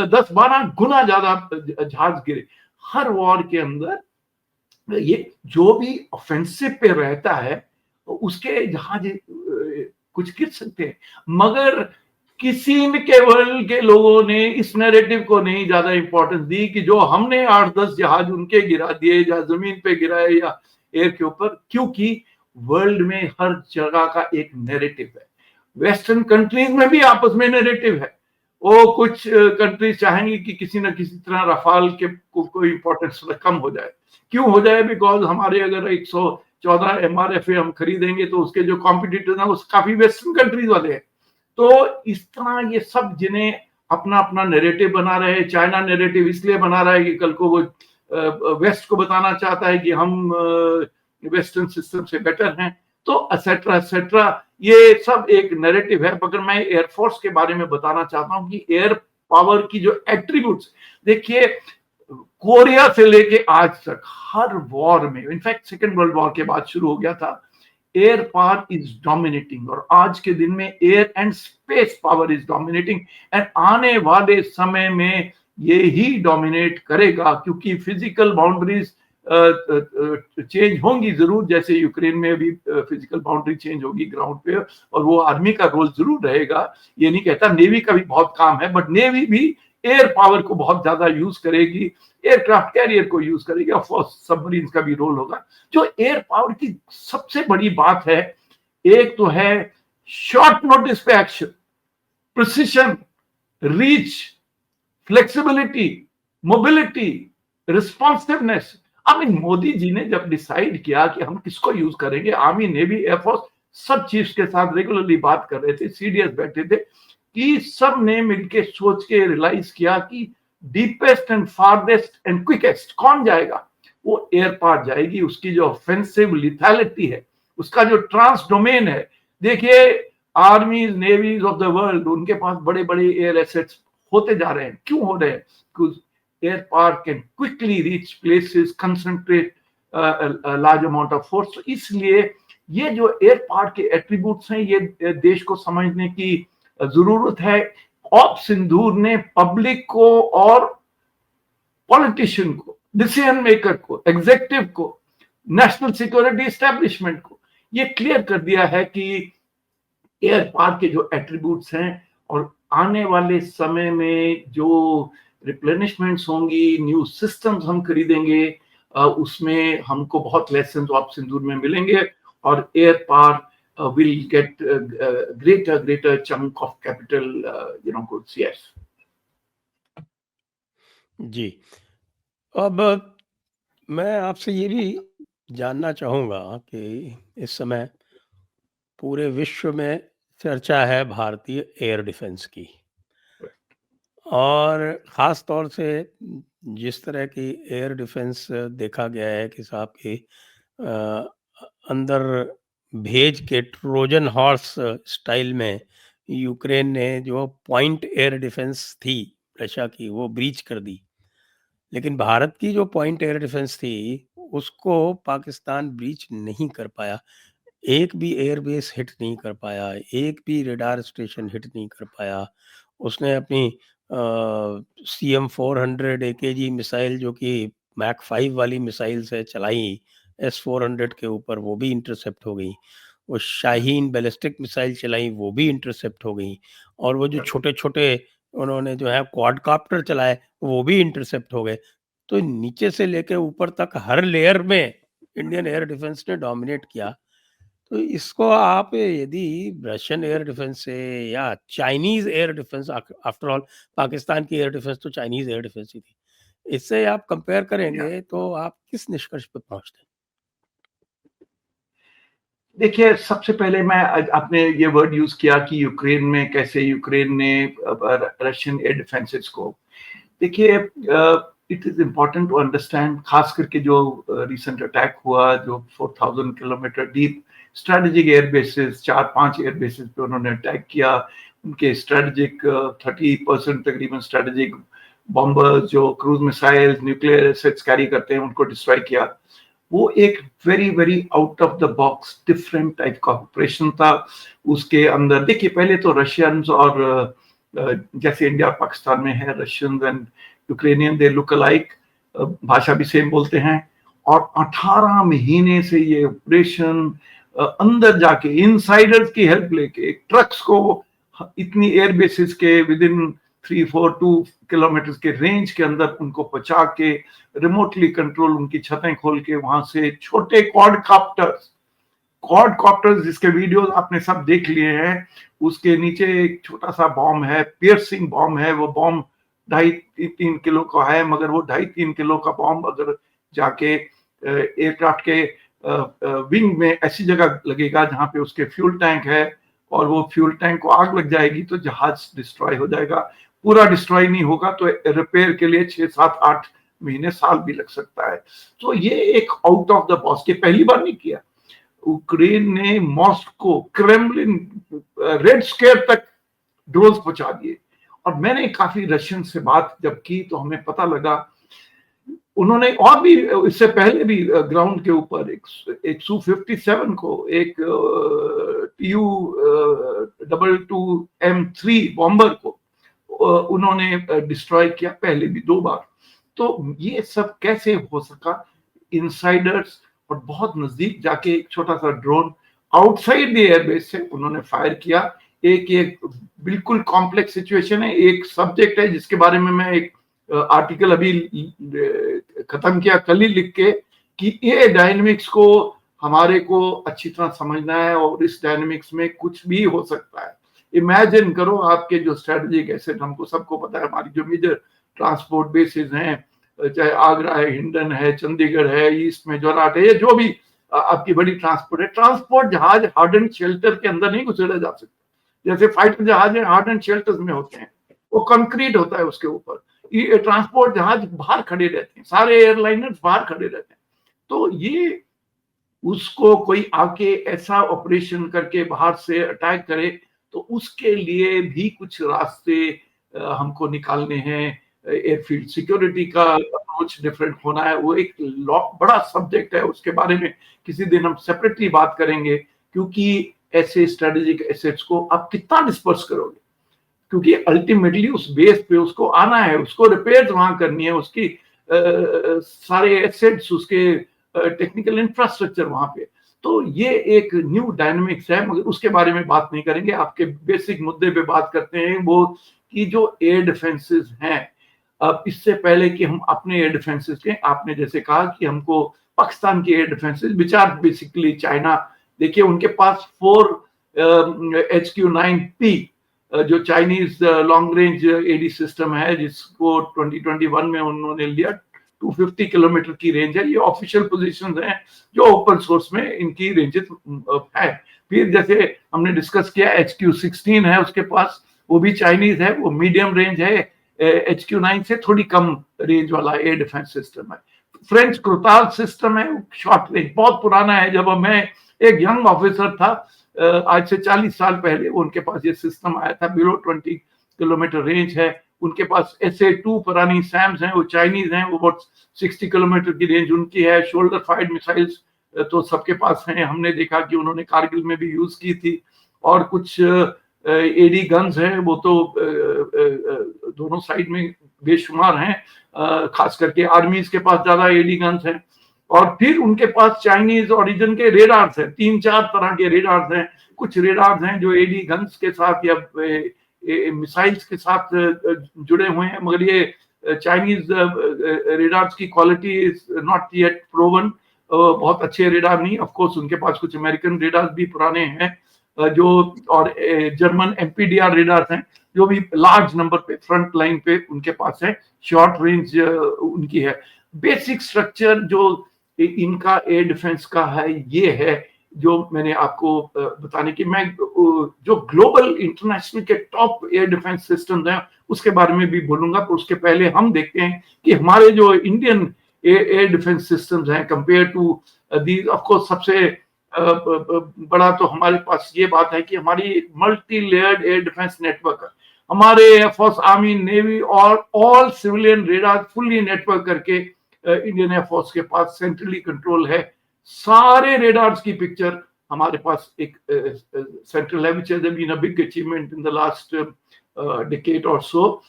10 12 गुना ज्यादा जहाज गिरे। हर वॉर के अंदर ये जो भी ऑफेंसिव पे रहता है उसके जहाज कुछ गिर सकते हैं, मगर किसी ने, केवल के लोगों ने इस नैरेटिव को नहीं ज्यादा इंपॉर्टेंस दी कि जो हमने 8 10 जहाज उनके गिरा दिए, या जमीन पे गिराए या एयर के ऊपर, क्योंकि वर्ल्ड में हर जगह का एक नैरेटिव है। वेस्टर्न कंट्रीज में भी आपस में नैरेटिव है। वो कुछ कंट्रीज चाहेंगी कि किसी न किसी तरह रफाल के कोई इंपॉर्टेंस कम हो जाए। क्यों हो जाए? बिकॉज हमारे अगर 114 MRF हम खरीदेंगे तो उसके जो कॉम्पिटिटर्स हैं वो काफी वेस्टर्न कंट्रीज वाले हैं। तो इस तरह ये सब जिन्हें अपना अपना नैरेटिव बना रहे हैं। चाइना नैरेटिव इसलिए बना रहा है कि कल को वो वेस्ट को बताना चाहता है कि हम वेस्टर्न सिस्टम से बेटर हैं, तो एसेट्रा एसेट्रा, ये सब एक नैरेटिव है। मगर मैं एयरफोर्स के बारे में बताना चाहता हूं कि एयर पावर की जो एट्रीब्यूट्स, देखिए कोरिया से लेके आज तक हर वॉर में, इनफैक्ट सेकेंड वर्ल्ड वॉर के बाद शुरू हो गया था, एयर पावर इज डोमिनेटिंग, और आज के दिन में air and space power is dominating. And आने वाले समय में ये ही डोमिनेट करेगा, क्योंकि फिजिकल बाउंड्रीज चेंज होंगी जरूर, जैसे यूक्रेन में भी फिजिकल बाउंड्री चेंज होगी ग्राउंड पे, और वो आर्मी का रोल जरूर रहेगा। ये नहीं कहता, नेवी का भी बहुत काम है, बट नेवी भी एयर पावर को बहुत ज्यादा यूज करेगी, एयरक्राफ्ट कैरियर को यूज करेगी, ऑफ कोर्स सबमरीन का भी रोल होगा। जो एयर पावर की सबसे बड़ी बात है, एक तो है शॉर्ट नोटिस पे action, precision, reach, flexibility, mobility, responsiveness. अब इन मोदी जी ने जब डिसाइड किया कि हम किसको यूज करेंगे, आर्मी, नेवी, एयरफोर्स, सब चीफ्स के साथ रेगुलरली बात कर रहे थे, सीडीएस बैठे थे, कि सब ने मिलकर सोच के रियलाइज किया कि deepest and farthest and quickest कौन जाएगा? वो एयर पावर जाएगी। उसकी जो ऑफेंसिव लिथैलिटी है, उसका जो ट्रांस डोमेन है, देखिए armies, navies of the world, उनके पास बड़े बड़े एयर एसेट्स होते जा रहे हैं। क्यों हो रहे हैं? Because air power can quickly reach places, concentrate large amount of force. तो इसलिए ये जो एयर पावर के एट्रीब्यूट्स हैं, ये देश को समझने की जरूरत है। ऑप सिंदूर ने पब्लिक को और पॉलिटिशियन को, डिसीजन मेकर को, एग्जीक्यूटिव को, नेशनल सिक्योरिटी एस्टेब्लिशमेंट को ये क्लियर कर दिया है कि एयर पावर के जो एट्रीब्यूट्स हैं, और आने वाले समय में जो रिप्लेनिशमेंट्स होंगी, न्यू सिस्टम्स हम खरीदेंगे, उसमें हमको बहुत लेसन ऑप सिंदूर में मिलेंगे, और air power will get greater chunk of capital goods. Yes. जी, अब मैं आपसे ये भी जानना चाहूंगा कि इस समय पूरे विश्व में चर्चा है भारतीय एयर डिफेंस की, और ख़ास तौर से जिस तरह की एयर डिफेंस देखा गया है कि साहब की अंदर भेज के ट्रोजन हॉर्स स्टाइल में यूक्रेन ने जो पॉइंट एयर डिफेंस थी रशिया की, वो ब्रीच कर दी। लेकिन भारत की जो पॉइंट एयर डिफेंस थी उसको पाकिस्तान ब्रीच नहीं कर पाया। एक भी एयरबेस हिट नहीं कर पाया, एक भी रडार स्टेशन हिट नहीं कर पाया। उसने अपनी CM-400 AKG मिसाइल, जो कि मैक 5 वाली मिसाइल से चलाई S-400 के ऊपर, वो भी इंटरसेप्ट हो गई। वो शाहीन बैलिस्टिक मिसाइल चलाई, वो भी इंटरसेप्ट हो गई। और वो जो छोटे छोटे उन्होंने जो है क्वाडकॉप्टर चलाए, वो भी इंटरसेप्ट हो गए। तो नीचे से लेके ऊपर तक हर लेयर में इंडियन एयर डिफेंस ने डोमिनेट किया, तो इसको आप यदि रशियन एयर डिफेंस से या Chinese air defence, after all Pakistan की एयर डिफेंस तो चाइनीज एयर डिफेंस ही थी, इससे आप कंपेयर करेंगे तो आप किस निष्कर्ष पे पहुंचते हैं? देखिए, सबसे पहले मैं आपने ये वर्ड यूज किया कि यूक्रेन में कैसे यूक्रेन ने रशियन एयर डिफेंसेस को, देखिए it is important to understand, खास करके जो रिसेंट अटैक हुआ, जो 4000 kilometre deep strategic air bases, 4-5 air bases पे उन्होंने अटैक किया, उनके स्ट्रेटेजिक 30% तकरीबन स्ट्रेटेजिक बॉम्बर्स जो cruise missiles, nuclear assets carry करते हैं, उनको डिस्ट्रॉय किया। वो एक very very out of the box different type का ऑपरेशन था। उसके अंदर देखिए, पहले तो रशियंस और जैसे इंडिया पाकिस्तान में है, Russians and Ukrainian they look alike, भाषा भी सेम बोलते हैं, और 18 महीने से ये ऑपरेशन अंदर जाके इनसाइडर्स की हेल्प लेके ट्रक्स को इतनी एयर बेसिस के विद इन 3-4-2 किलोमीटर के रेंज के अंदर उनको पहुंचा के, रिमोटली कंट्रोल उनकी छतें खोल के, वहां से छोटे क्वाडकॉप्टर्स जिसके वीडियोस आपने सब देख लिए हैं, उसके नीचे एक छोटा सा बॉम्ब है, पियर्सिंग बॉम्ब है। वो बॉम्ब 2.5-3 किलो का है, मगर वो 2.5-3 किलो का बॉम्ब अगर जाके एयरक्राफ्ट के विंग में ऐसी जगह लगेगा जहां पे उसके फ्यूल टैंक है, और वो फ्यूल टैंक को आग लग जाएगी तो जहाज डिस्ट्रॉय हो जाएगा। पूरा डिस्ट्रॉय नहीं होगा तो रिपेयर के लिए 6-7-8 महीने, साल भी लग सकता है। तो ये एक आउट ऑफ द बॉक्स, के पहली बार नहीं किया। यूक्रेन ने मॉस्को, क्रेमलिन, रेड स्क्वायर तक ड्रोन्स पहुंचा दिए। और मैंने काफी रशियन से बात जब की तो हमें पता लगा, उन्होंने और भी इससे पहले भी ग्राउंड के ऊपर एक Su-57 को, एक Tu-22M3 बॉम्बर को उन्होंने डिस्ट्रॉय किया, पहले भी 2 बार। तो ये सब कैसे हो सका? इनसाइडर्स, और बहुत नजदीक जाके एक छोटा सा ड्रोन आउटसाइड द एयरबेस से उन्होंने फायर किया। एक बिल्कुल कॉम्प्लेक्स सिचुएशन है, एक सब्जेक्ट है जिसके बारे में मैं एक आर्टिकल अभी खत्म किया कल ही लिख के, कि ये डायनेमिक्स को हमारे को अच्छी तरह समझना है, और इस डायनेमिक्स में कुछ भी हो सकता है। इमेजिन करो, आपके जो स्ट्रेटेजिक एसेट, हमको सबको पता है हमारी जो मेजर ट्रांसपोर्ट बेसिस हैं, चाहे आगरा है, हिंडन है, चंडीगढ़ है, ईस्ट में जोराट है, ये जो भी आपकी बड़ी ट्रांसपोर्ट है, ट्रांसपोर्ट जहाज हार्ड एंड शेल्टर के अंदर नहीं घुसेड़ा जा सकता। जैसे फाइटर जहाज हार्ड एंड शेल्टर्स में होते हैं, वो कंक्रीट होता है उसके ऊपर। ये ट्रांसपोर्ट जहाज बाहर खड़े रहते हैं, सारे एयरलाइनर्स बाहर खड़े रहते हैं। तो ये उसको कोई आके ऐसा ऑपरेशन करके बाहर से अटैक करे, तो उसके लिए भी कुछ रास्ते हमको निकालने हैं। एयरफील्ड सिक्योरिटी का अप्रोच डिफरेंट होना है, वो एक बड़ा सब्जेक्ट है, उसके बारे में किसी दिन हम सेपरेटली बात करेंगे। क्योंकि ऐसे स्ट्रेटेजिक एसेट्स को आप कितना डिस्पर्स करोगे, क्योंकि अल्टीमेटली उस बेस पे उसको आना है, उसको रिपेयर वहां करनी है, उसकी सारे एसेट्स, उसके टेक्निकल इंफ्रास्ट्रक्चर वहां पे। तो ये एक न्यू डायनामिक्स है, मगर उसके बारे में बात नहीं करेंगे। आपके बेसिक मुद्दे पे बात करते हैं, वो कि जो एयर डिफेंसेस हैं। अब इससे पहले कि हम अपने एयर डिफेंसेस के, आपने जैसे कहा कि हमको पाकिस्तान की air defences, which are basically China, देखिए उनके पास 4 HQ-9P जो Chinese long range AD system है, जिसको 2021 में उन्होंने लिया, 250 किलोमीटर की रेंज है। ये ऑफिशियल पोजीशंस हैं, जो ओपन सोर्स में इनकी रेंजेस है। फिर जैसे हमने डिस्कस किया, HQ-16 है उसके पास, वो भी चाइनीज है, वो मीडियम रेंज है। HQ-9 से थोड़ी कम रेंज वाला एयर डिफेंस सिस्टम है। फ्रेंच क्रुताल सिस्टम है, शॉर्ट रेंज, बहुत पुराना है। जब मैं एक यंग ऑफिसर था, आज से 40 साल पहले, उनके पास ये सिस्टम आया था। बिलो 20 किलोमीटर रेंज है उनके पास। SA-2 पुरानी सैम्स हैं, वो चाइनीज हैं, वो बहुत 60 किलोमीटर की रेंज उनकी है। शोल्डर फायर्ड मिसाइल्स तो सबके पास हैं, हमने देखा कि उन्होंने कारगिल में भी यूज की थी। और कुछ एडी गन्स हैं, वो तो दोनों साइड में बेशुमार हैं, खास करके आर्मीज के पास ज्यादा एडी गन्स हैं। और फिर उनके पास चाइनीज ओरिजिन के रेडार्स हैं, 3-4 तरह के रेडार्स हैं। कुछ रेडार्स हैं जो एडी गन्स के साथ या मिसाइल्स के साथ जुड़े हुए हैं, मगर ये चाइनीज रेडार्स की quality is not yet proven. बहुत अच्छे रेडार नहीं, ऑफ कोर्स उनके पास कुछ अमेरिकन रेडार भी पुराने हैं जो, और जर्मन MPDR रेडार हैं जो भी लार्ज नंबर पे फ्रंट लाइन पे उनके पास है, शॉर्ट रेंज उनकी है। बेसिक स्ट्रक्चर जो इनका एयर डिफेंस का है ये है जो मैंने आपको बताने की, मैं जो ग्लोबल इंटरनेशनल के टॉप एयर डिफेंस सिस्टम हैं उसके बारे में भी बोलूंगा, पर उसके पहले हम देखते हैं कि हमारे जो इंडियन एयर डिफेंस सिस्टम्स हैं compare to these. Of course सबसे बड़ा तो हमारे पास ये बात है कि हमारी multi layered air defence network है। हमारे एयरफोर्स, आर्मी, नेवी और all civilian radar fully network करके इंडियन एयरफोर्स के पास सेंट्रली कंट्रोल है। सारे रेडार्स की पिक्चर हमारे पास एक सेंट्रल है, which has been a big achievement in the last decade और सो।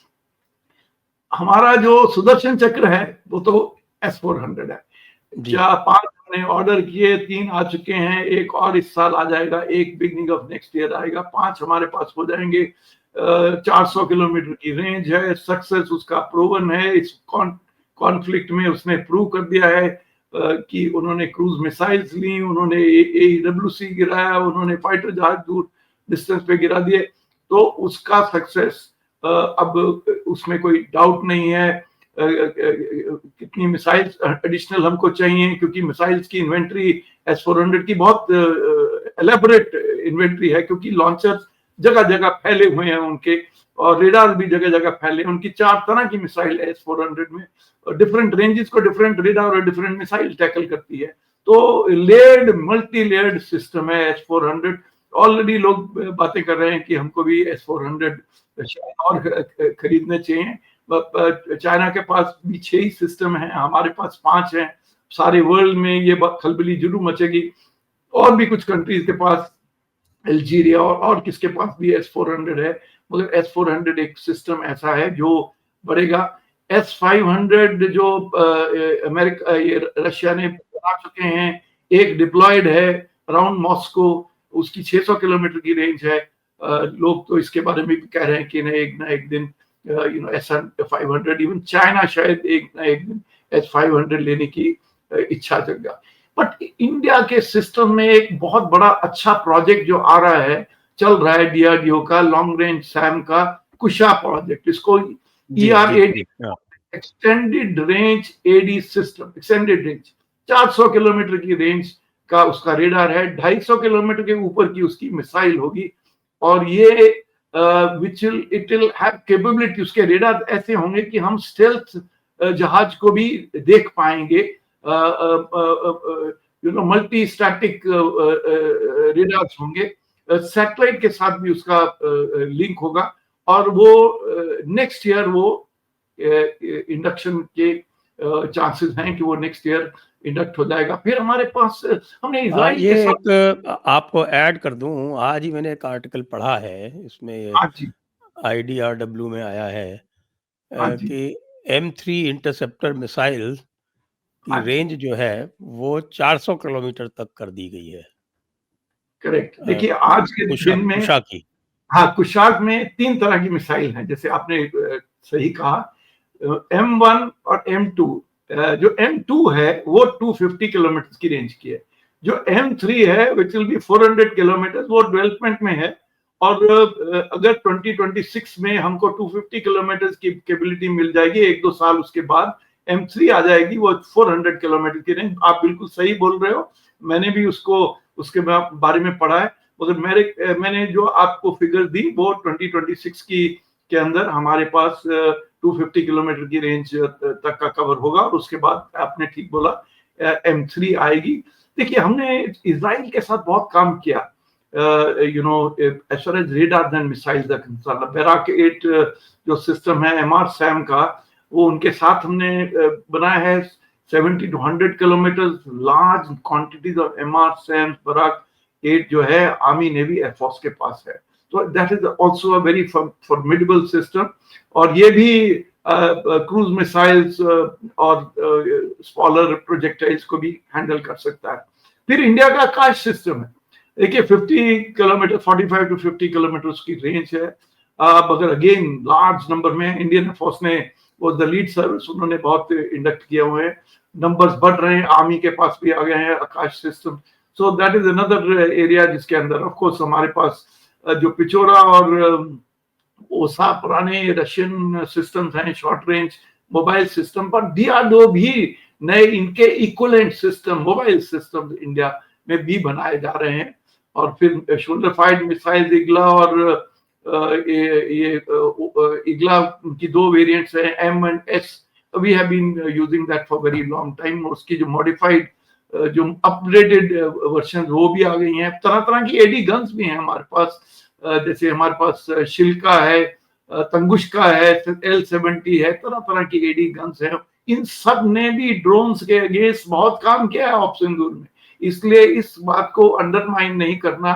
हमारा जो सुदर्शन चक्र है वो तो S-400 है। 5 हमने ऑर्डर किए, 3 आ चुके हैं, एक और इस साल आ जाएगा, एक बिगनिंग ऑफ नेक्स्ट ईयर आएगा, 5 हमारे पास हो जाएंगे। 400 किलोमीटर की रेंज है, सक्सेस उसका प्रूवन है, इस कॉन्फ्लिक्ट में उसने प्रूव कर दिया है कि उन्होंने क्रूज मिसाइल्स ली, उन्होंने AEWC गिराया, उन्होंने फाइटर जहाज दूर डिस्टेंस पे गिरा दिए, तो उसका सक्सेस अब उसमें कोई डाउट नहीं है। कितनी मिसाइल्स एडिशनल हमको चाहिए, क्योंकि मिसाइल्स की इन्वेंट्री S-400 की बहुत एलेबोरेट इन्वेंट्री है, क्योंकि लॉन्चर्स जगह जगह फैले हुए हैं उनके, और रेडार भी जगह जगह फैले हैं उनकी। 4 तरह की मिसाइल है S-400 में, डिफरेंट रेंजेस को डिफरेंट रेडार और डिफरेंट मिसाइल टैकल करती है। तो लेयर्ड, मल्टी लेयर्ड सिस्टम है S-400। ऑलरेडी लोग बातें कर रहे हैं कि हमको भी S-400 और खरीदने चाहिए। चाइना के पास भी 6 ही सिस्टम है, हमारे पास 5 हैं। सारे वर्ल्ड में ये खलबली जरूर मचेगी। और भी कुछ कंट्रीज के पास, अल्जीरिया और किसके पास भी S-400 है, मगर S-400 एक सिस्टम ऐसा है जो बढ़ेगा। S-500 जो अमेरिका, ये रशिया ने बना चुके हैं, एक डिप्लॉयड है अराउंड मॉस्को, उसकी 600 किलोमीटर की रेंज है। लोग तो इसके बारे में भी कह रहे हैं कि ना एक दिन S-500, इवन चाइना शायद एक ना एक दिन S-500 लेने की इच्छा जगा। बट इंडिया के सिस्टम में एक बहुत बड़ा अच्छा प्रोजेक्ट जो आ रहा है, चल रहा है DRDO का, लॉन्ग रेंज सैम का कुशा प्रोजेक्ट, इसको ERAD, extended range AD system, extended range 400 kilometre की रेंज का उसका रेडार है, 250 किलोमीटर के ऊपर की उसकी मिसाइल होगी, और ये इट विल हैव कैपेबिलिटी, उसके रेडार ऐसे होंगे कि हम स्टेल्थ जहाज को भी देख पाएंगे। मल्टी स्टैटिक रेडार्स होंगे, सैटेलाइट के साथ भी उसका लिंक होगा, और वो नेक्स्ट ईयर वो इंडक्शन के चांसेस हैं कि वो नेक्स्ट ईयर इंडक्ट हो जाएगा। फिर हमारे पास हमने इजराइल ये एक आपको ऐड कर दूं, आज ही मैंने एक आर्टिकल पढ़ा है, इसमें IDRW में आया है कि M3 इंटरसेप्टर मिसाइल की रेंज जो है वो 400 किलोमीटर तक कर दी गई है। करेक्ट। देखिए आज के दिन में कुशा की, हाँ, कुशाक में 3 तरह की मिसाइल है, जैसे आपने सही कहा, M1 और M2। जो M2 है वो 250 किलोमीटर की रेंज की है, जो M3 है विच विल बी 400 किलोमीटर, वो डेवलपमेंट में है, और अगर 2026 में हमको 250 किलोमीटर की कैपेबिलिटी मिल जाएगी, 1-2 साल उसके बाद M3 आ जाएगी, वो 400 किलोमीटर की रेंज। आप बिल्कुल सही बोल रहे हो, मैंने भी उसके बारे में पढ़ा है, मगर मैंने जो आपको फिगर दी वो 2026 के अंदर हमारे पास 250 किलोमीटर की रेंज तक का कवर होगा, और उसके बाद आपने ठीक बोला M3 आएगी। देखिए हमने इजराइल के साथ बहुत काम किया, as far as radar and missiles are concerned. Barak 8 जो सिस्टम है MRSAM का, वो उनके साथ हमने बनाया है। 70 to 100 kilometre large quantities of MRSAM बैराक 8 जो है आर्मी नेवी एयरफोर्स के पास है, तो that is also a very formidable system. और ये भी क्रूज मिसाइल्स और स्मॉलर प्रोजेक्टाइल्स को भी हैंडल कर सकता है। फिर इंडिया का आकाश सिस्टम है, देखिए 50 किलोमीटर, 45 to 50 किलोमीटर की रेंज है, मगर अगेन लार्ज नंबर में इंडियन एयरफोर्स ने वो द लीड सर्विस उन्होंने बहुत इंडक्ट किए हुए हैं, नंबर्स बढ़ रहे हैं, आर्मी के पास भी आ गए हैं Akash system. So that is another area जिसके अंदर ऑफ कोर्स हमारे पास जो पिचोरा और ओसा पुराने रशियन सिस्टम्स हैं, शॉर्ट रेंज मोबाइल सिस्टम, पर डीआरडीओ भी नए इनके equivalent system mobile system India में भी बनाए जा रहे हैं। और फिर शोल्डर फाइड मिसाइल इग्ला और ये इग्ला की दो वेरिएंट्स हैं, M and S, we have been using that for very long time. उसकी जो मॉडिफाइड जो अपग्रेडेड वर्जन वो भी आ गई हैं। तरह तरह की एडी गन्स भी हैं हमारे पास, जैसे हमारे पास शिल्का है, तंगुष्का है, L-70 है, तरह तरह की एडी गन्स हैं। इन सब ने भी ड्रोन्स के अगेंस्ट बहुत काम किया है ऑपरेशन सिंदूर में। इसलिए इस बात को अंडरमाइन नहीं करना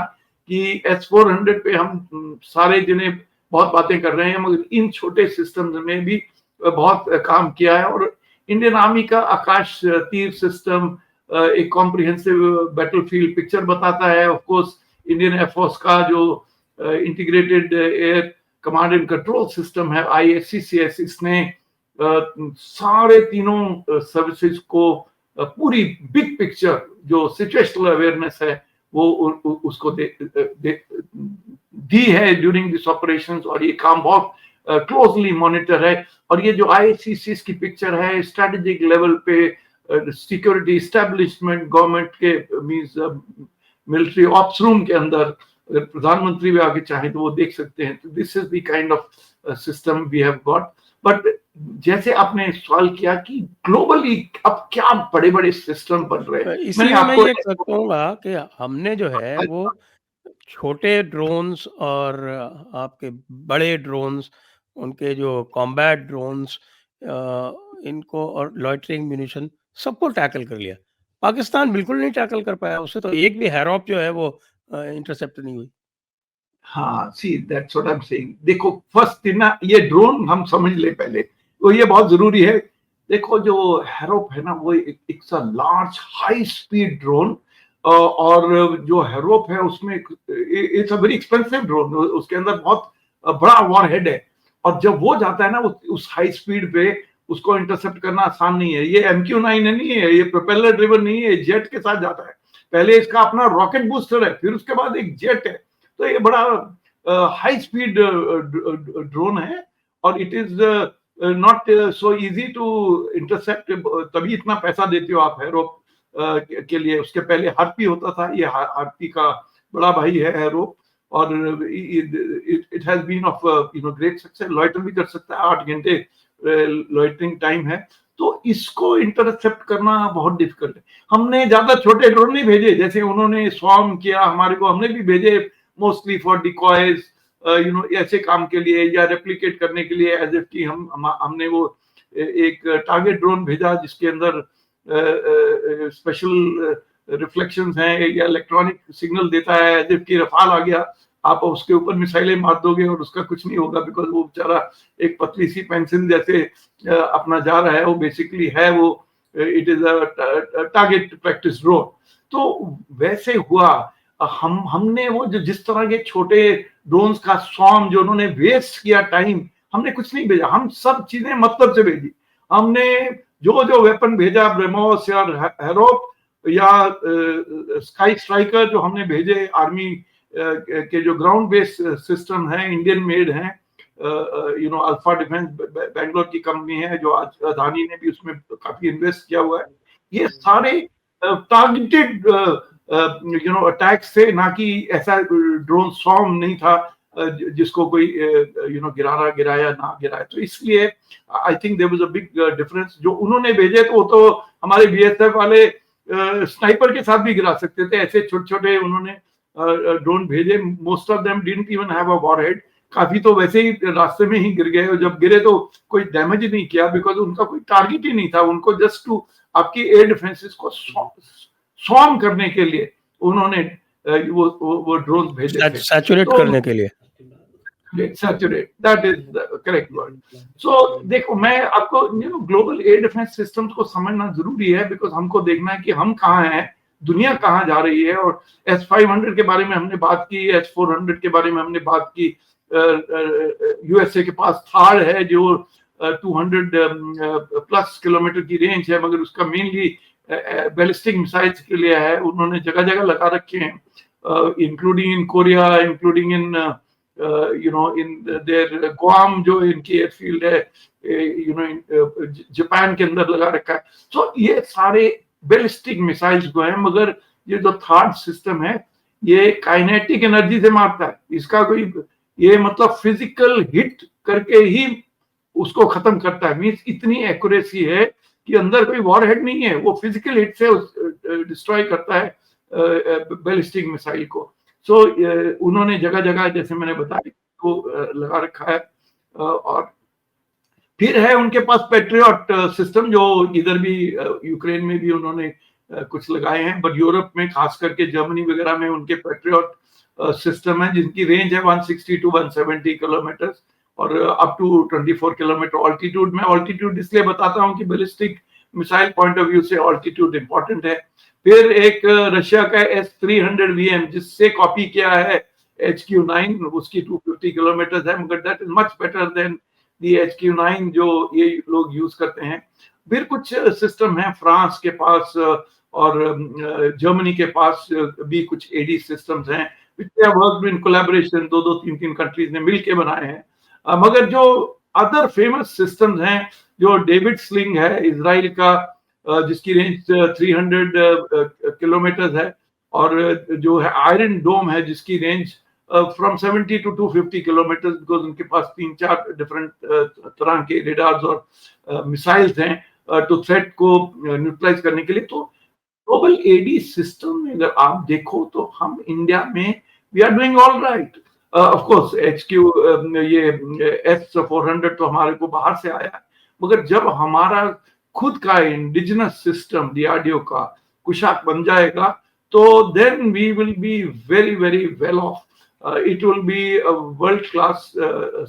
कि S-400 पे हम सारे जिन्हें बहुत बातें कर रहे हैं, मगर इन छोटे सिस्टम्स में भी बहुत काम किया है। और इंडियन आर्मी का आकाश तीर सिस्टम एक कॉम्प्रिहेंसिव बैटलफील्ड पिक्चर बताता है। ऑफ कोर्स इंडियन एयरफोर्स का जो integrated air command and control system है IACCS, इसने सारे तीनों सर्विसेज को पूरी बिग पिक्चर जो सिचुएशनल अवेयरनेस है वो उसको दी है ड्यूरिंग दिस ऑपरेशंस। और ये काम बहुत क्लोजली मॉनिटर है। और ये जो IACCS की पिक्चर है स्ट्रेटेजिक लेवल पे सिक्योरिटी एस्टेब्लिशमेंट गवर्नमेंट के मींस मिलिट्री ऑप्स रूम के अंदर, अगर प्रधानमंत्री भी आगे चाहे तो वो देख सकते हैं। तो this is the kind of system we have got. But जैसे आपने सवाल किया कि ग्लोबली अब क्या बड़े बड़े सिस्टम बन रहे हैं, इसलिए मैं ये कहूंगा कि हमने जो है वो छोटे ड्रोन्स और आपके बड़े ड्रोन्स, उनके जो कॉम्बैट ड्रोन्स, इनको और लॉइटरिंग म्यूनिशन सबको टैकल कर लिया। पाकिस्तान बिल्कुल नहीं टैकल कर पाया, उससे तो एक भी हैरॉप जो है वो इंटरसेप्ट नहीं हुई। हाँ, see that's what I am saying. देखो फर्स्ट थिंग ना, ये ड्रोन हम समझ ले पहले, तो ये बहुत जरूरी है। देखो जो हैरोप है ना वो एक लार्ज हाई स्पीड ड्रोन, और जो हैरोप है उसमें it's a very expensive drone, उसके अंदर बहुत बड़ा वॉरहेड है। और जब वो जाता है ना उस हाई स्पीड पे, उसको इंटरसेप्ट करना आसान नहीं है। ये MQ-9 नहीं है, ये प्रोपेलर ड्रिवन नहीं है, जेट के साथ जाता है। पहले इसका अपना रॉकेट बूस्टर है, फिर उसके बाद एक जेट है। तो ये बड़ा हाई स्पीड ड्रोन है और it is not so easy to intercept. तभी इतना पैसा देते हो आप हैरोप के लिए। उसके पहले हार्पी होता था, ये हार्पी का बड़ा भाई है हैरोप, और it has been of great success. Loiter भी कर सकता है, 8 घंटे लॉइटरिंग टाइम है। तो इसको इंटरसेप्ट करना बहुत डिफिकल्ट है। हमने ज्यादा छोटे ड्रोन नहीं भेजे, जैसे उन्होंने स्वॉर्म किया हमारे को, हमने भी भेजे मोस्टली फॉर डिकॉयज, ऐसे काम के लिए या रेप्लिकेट करने के लिए, एज इफ की हमने वो एक टारगेट ड्रोन भेजा जिसके अंदर स्पेशल रिफ्लेक्शंस हैं या इलेक्ट्रॉनिक सिग्नल देता है, एज इफ की रफाल आ गया, आप उसके ऊपर मिसाइलें मार दोगे और उसका कुछ नहीं होगा, बिकॉज वो बेचारा एक पतली सी पेंसिल जैसे अपना जा रहा है। वो बेसिकली है वो it is a target practice drone. तो वैसे हुआ हमने वो जो जिस तरह के छोटे ड्रोन्स का स्वॉर्म जो उन्होंने वेस्ट किया टाइम, हमने कुछ नहीं भेजा, हम सब चीजें मतलब से भेजी। हमने जो वेपन भेजा, ब्रह्मोस या हैरोप या स्काई स्ट्राइकर जो हमने भेजे, आर्मी के जो ग्राउंड बेस्ड सिस्टम है इंडियन मेड हैं, अल्फा डिफेंस बैंगलोर की कंपनी है, जो आज अदानी ने भी उसमें काफी इन्वेस्ट किया हुआ है। ये सारे टारगेटेड अटैक्स थे, ना कि ऐसा ड्रोन स्वॉर्म नहीं था जिसको कोई गिराया ना गिराया। तो इसलिए I think there was a big difference. जो उन्होंने भेजे तो वो तो हमारे BSF वाले स्नाइपर के साथ भी गिरा सकते थे, ऐसे छोटे छोटे उन्होंने ड्रोन भेजे। Most of them didn't even have a warhead, काफी तो वैसे ही रास्ते में ही गिर गए, और जब गिरे तो कोई डैमेज नहीं किया, बिकॉज उनका कोई टारगेट ही नहीं था। उनको जस्ट टू आपकी एयर डिफेंसेस को स्वॉर्म करने के लिए उन्होंने वो ड्रोन भेजे थे, सैचुरेट करने के लिए। Saturate, that is the correct word. So देखो, मैं आपको ग्लोबल एयर डिफेंस सिस्टम्स को समझना जरूरी है, बिकॉज हमको देखना है कि हम कहाँ हैं, दुनिया कहाँ जा रही है। और S-500 के बारे में हमने बात की, S-400 के बारे में हमने बात की। USA के पास थार है जो 200 प्लस किलोमीटर की रेंज है, मगर उसका मेनली बैलिस्टिक मिसाइल्स के लिए है। उन्होंने जगह जगह लगा रखे हैं, including in Korea, including in in their Guam जो इनकी एयरफील्ड है, जापान के अंदर लगा रखा है। तो ये सारे बैलिस्टिक मिसाइल्स को हैं, मगर ये जो थर्ड सिस्टम है ये काइनेटिक एनर्जी से मारता है। इसका कोई ये मतलब फिजिकल हिट करके ही उसको खत्म करता है। मींस इतनी एक्यूरेसी है कि अंदर कोई वॉरहेड नहीं है, वो फिजिकल हिट से डिस्ट्रॉय करता है बैलिस्टिक मिसाइल को। सो उन्होंने जगह जगह जैसे मैंने बताया तो लगा रखा है। और फिर है उनके पास पैट्रियट सिस्टम, जो इधर भी यूक्रेन में भी उन्होंने कुछ लगाए हैं, बट यूरोप में खास करके जर्मनी वगैरह में उनके पैट्रियट सिस्टम है जिनकी रेंज है 160 to 170 किलोमीटर और अप टू 24 किलोमीटर ऑल्टीट्यूड में। ऑल्टीट्यूड इसलिए बताता हूँ कि ballistic missile point of view से ऑल्टीट्यूड इंपॉर्टेंट है। फिर एक रशिया का S-300VM जिससे कॉपी किया है HQ-9, उसकी 250 किलोमीटर है, मगर that is much better than the HQ-9 जो ये लोग यूज करते हैं। फिर कुछ सिस्टम है फ्रांस के पास और जर्मनी के पास भी कुछ AD सिस्टम्स हैं, वर्क इन कोलैबोरेशन, दो तीन कंट्रीज ने मिलके बनाए हैं। मगर जो अदर फेमस सिस्टम्स हैं, जो डेविड स्लिंग है इजराइल का, जिसकी रेंज 300 किलोमीटर है, और जो है आयरन डोम है जिसकी range from 70 to 250 kilometre, because उनके पास 3-4 डिफरेंट तरह के रेडार्स और मिसाइल्स हैं टू थ्रेट को न्यूट्रलाइज करने के लिए। तो ग्लोबल AD सिस्टम में अगर आप देखो तो हम इंडिया में we are doing all right. Of course ये S-400 तो हमारे को बाहर से आया है, मगर जब हमारा खुद का इंडिजिनस सिस्टम DRDO का कुशाक बन जाएगा तो then we will be very very well off. It will be a world class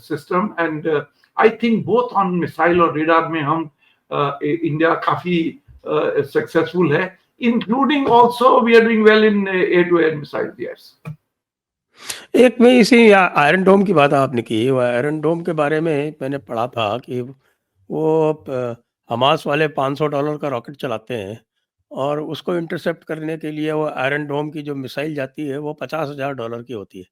system, and I think both on missile और radar में हम इंडिया काफी सक्सेसफुल है, including also we are doing well in air-to-air missiles. Yes. एक में इसी आयरन डोम की बात आपने की, वो आयरन डोम के बारे में मैंने पढ़ा था कि वो हमास वाले $500 का रॉकेट चलाते हैं और उसको इंटरसेप्ट करने के लिए वो आयरन डोम की जो मिसाइल जाती है वो $50,000 की होती है,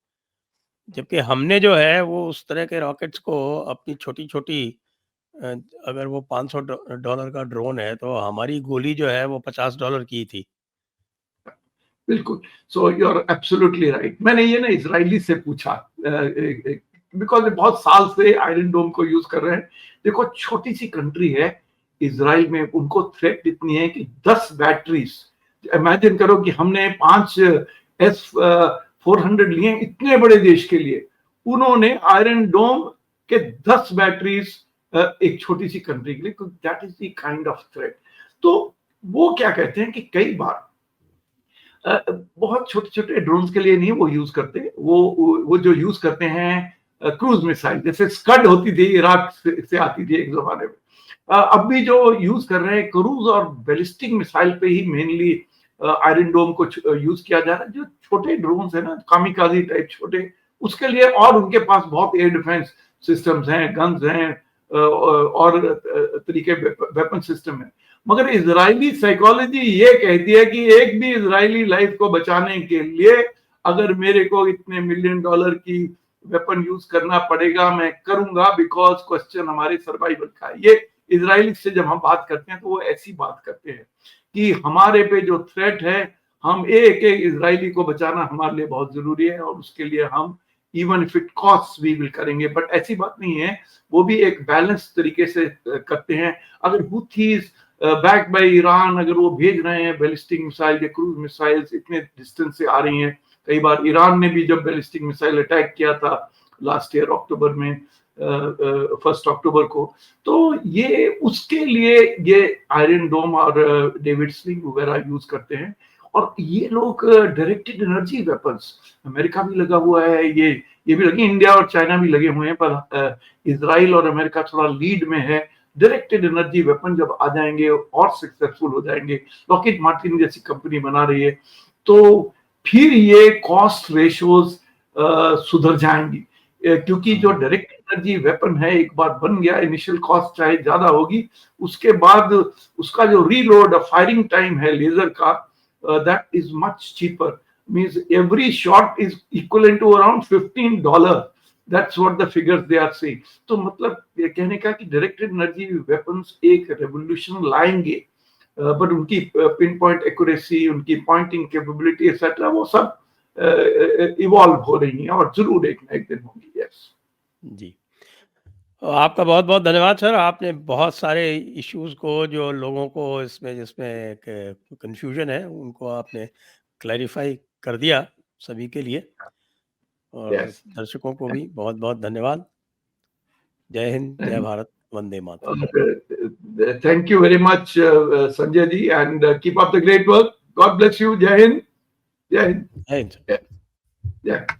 जबकि हमने जो है वो उस तरह के रॉकेट्स को अपनी छोटी-छोटी अगर वो $500 का ड्रोन है तो हमारी गोली जो है वो $50 की थी। बिल्कुल, so you are absolutely right. मैंने ये ना इजरायली से पूछा, बिकॉज बहुत साल से आयरन डोम को यूज कर रहे हैं। देखो छोटी सी कंट्री है इजराइल में, उनको थ्रेट इतनी है कि 10 बैटरीज, इमेजिन करो कि हमने 5 S-400 लिए इतने बड़े देश के लिए, उन्होंने आयरन डोम के 10 बैटरीज एक छोटी सी कंट्री के लिए, that is the kind of threat. तो वो क्या कहते हैं कि कई बार बहुत छोटे छोटे ड्रोन्स के लिए नहीं वो यूज करते, वो जो यूज करते हैं क्रूज मिसाइल, जैसे स्कड होती थी इराक से आती थी एक जमाने में, अब भी जो यूज कर रहे हैं क्रूज और बैलिस्टिक मिसाइल पे ही मेनली आयरन डोम को यूज किया जा रहा है। जो छोटे ड्रोन्स है ना, कामिकाजी टाइप छोटे, उसके लिए और उनके पास बहुत एयर डिफेंस सिस्टम्स हैं, गन्स हैं और तरीके वेपन सिस्टम है। मगर इजरायली साइकोलॉजी ये कहती है कि एक भी इजरायली लाइफ को बचाने के लिए अगर मेरे को इतने $1 मिलियन की वेपन यूज करना पड़ेगा, मैं करूंगा, बिकॉज क्वेश्चन हमारे सर्वाइवल का है। ये इजरायली से जब हम बात करते हैं तो वो ऐसी बात करते हैं कि हमारे पे जो थ्रेट है, हम एक एक इजरायली को बचाना हमारे लिए बहुत जरूरी है, और उसके लिए हम even if it cost we will करेंगे। बट ऐसी बात नहीं है, वो भी एक बैलेंस तरीके से करते हैं। अगर हुथीज बैक बाय ईरान अगर वो भेज रहे हैं बैलिस्टिक मिसाइल या क्रूज मिसाइल्स, इतने डिस्टेंस से आ रही हैं, कई बार ईरान ने भी जब बैलिस्टिक मिसाइल अटैक किया था लास्ट ईयर अक्टूबर में, 1 अक्टूबर को, तो ये उसके लिए ये आयरन डोम और डेविड स्लिंग वगैरह यूज करते हैं। और ये लोग डायरेक्टेड एनर्जी वेपन्स, अमेरिका भी लगा हुआ है, ये भी लगे, इंडिया और चाइना भी लगे हुए हैं, पर इजराइल और अमेरिका थोड़ा लीड में है। डायरेक्टेड एनर्जी वेपन जब आ जाएंगे और सक्सेसफुल हो जाएंगे, लॉकहीड मार्टिन जैसी कंपनी बना रही है, तो फिर ये कॉस्ट रेशियोज सुधर जाएंगी, क्योंकि जो डायरेक्ट एनर्जी वेपन है, एक बार बन गया, इनिशियल कॉस्ट चाहे ज्यादा होगी, उसके बाद उसका जो रीलोड फायरिंग टाइम है लेजर का, that is much cheaper, means every shot is equivalent to around $15. That's what the figures they are saying. तो मतलब ये कहने का कि डायरेक्टेड एनर्जी वेपन्स एक रेवोल्यूशन लाएंगे, बट उनकी पिन पॉइंट एक्यूरेसी, उनकी पॉइंटिंग कैपेबिलिटी एक्सेट्रा वो सब इवॉल्व हो रही हैं और जरूर एक ना एक दिन होंगी। यस जी, आपका बहुत बहुत धन्यवाद सर। आपने बहुत सारे इश्यूज को, जो लोगों को इसमें जिसमें कंफ्यूजन है, उनको आपने क्लैरिफाई कर दिया सभी के लिए। और यस, दर्शकों को भी बहुत बहुत धन्यवाद। जय हिंद, जय Bharat, Vande Mataram. thank you very much, Sanjay ji, and keep up the great work. God bless you. Jai Hind. Jai Hind. जय हिंद। Yeah. Yeah.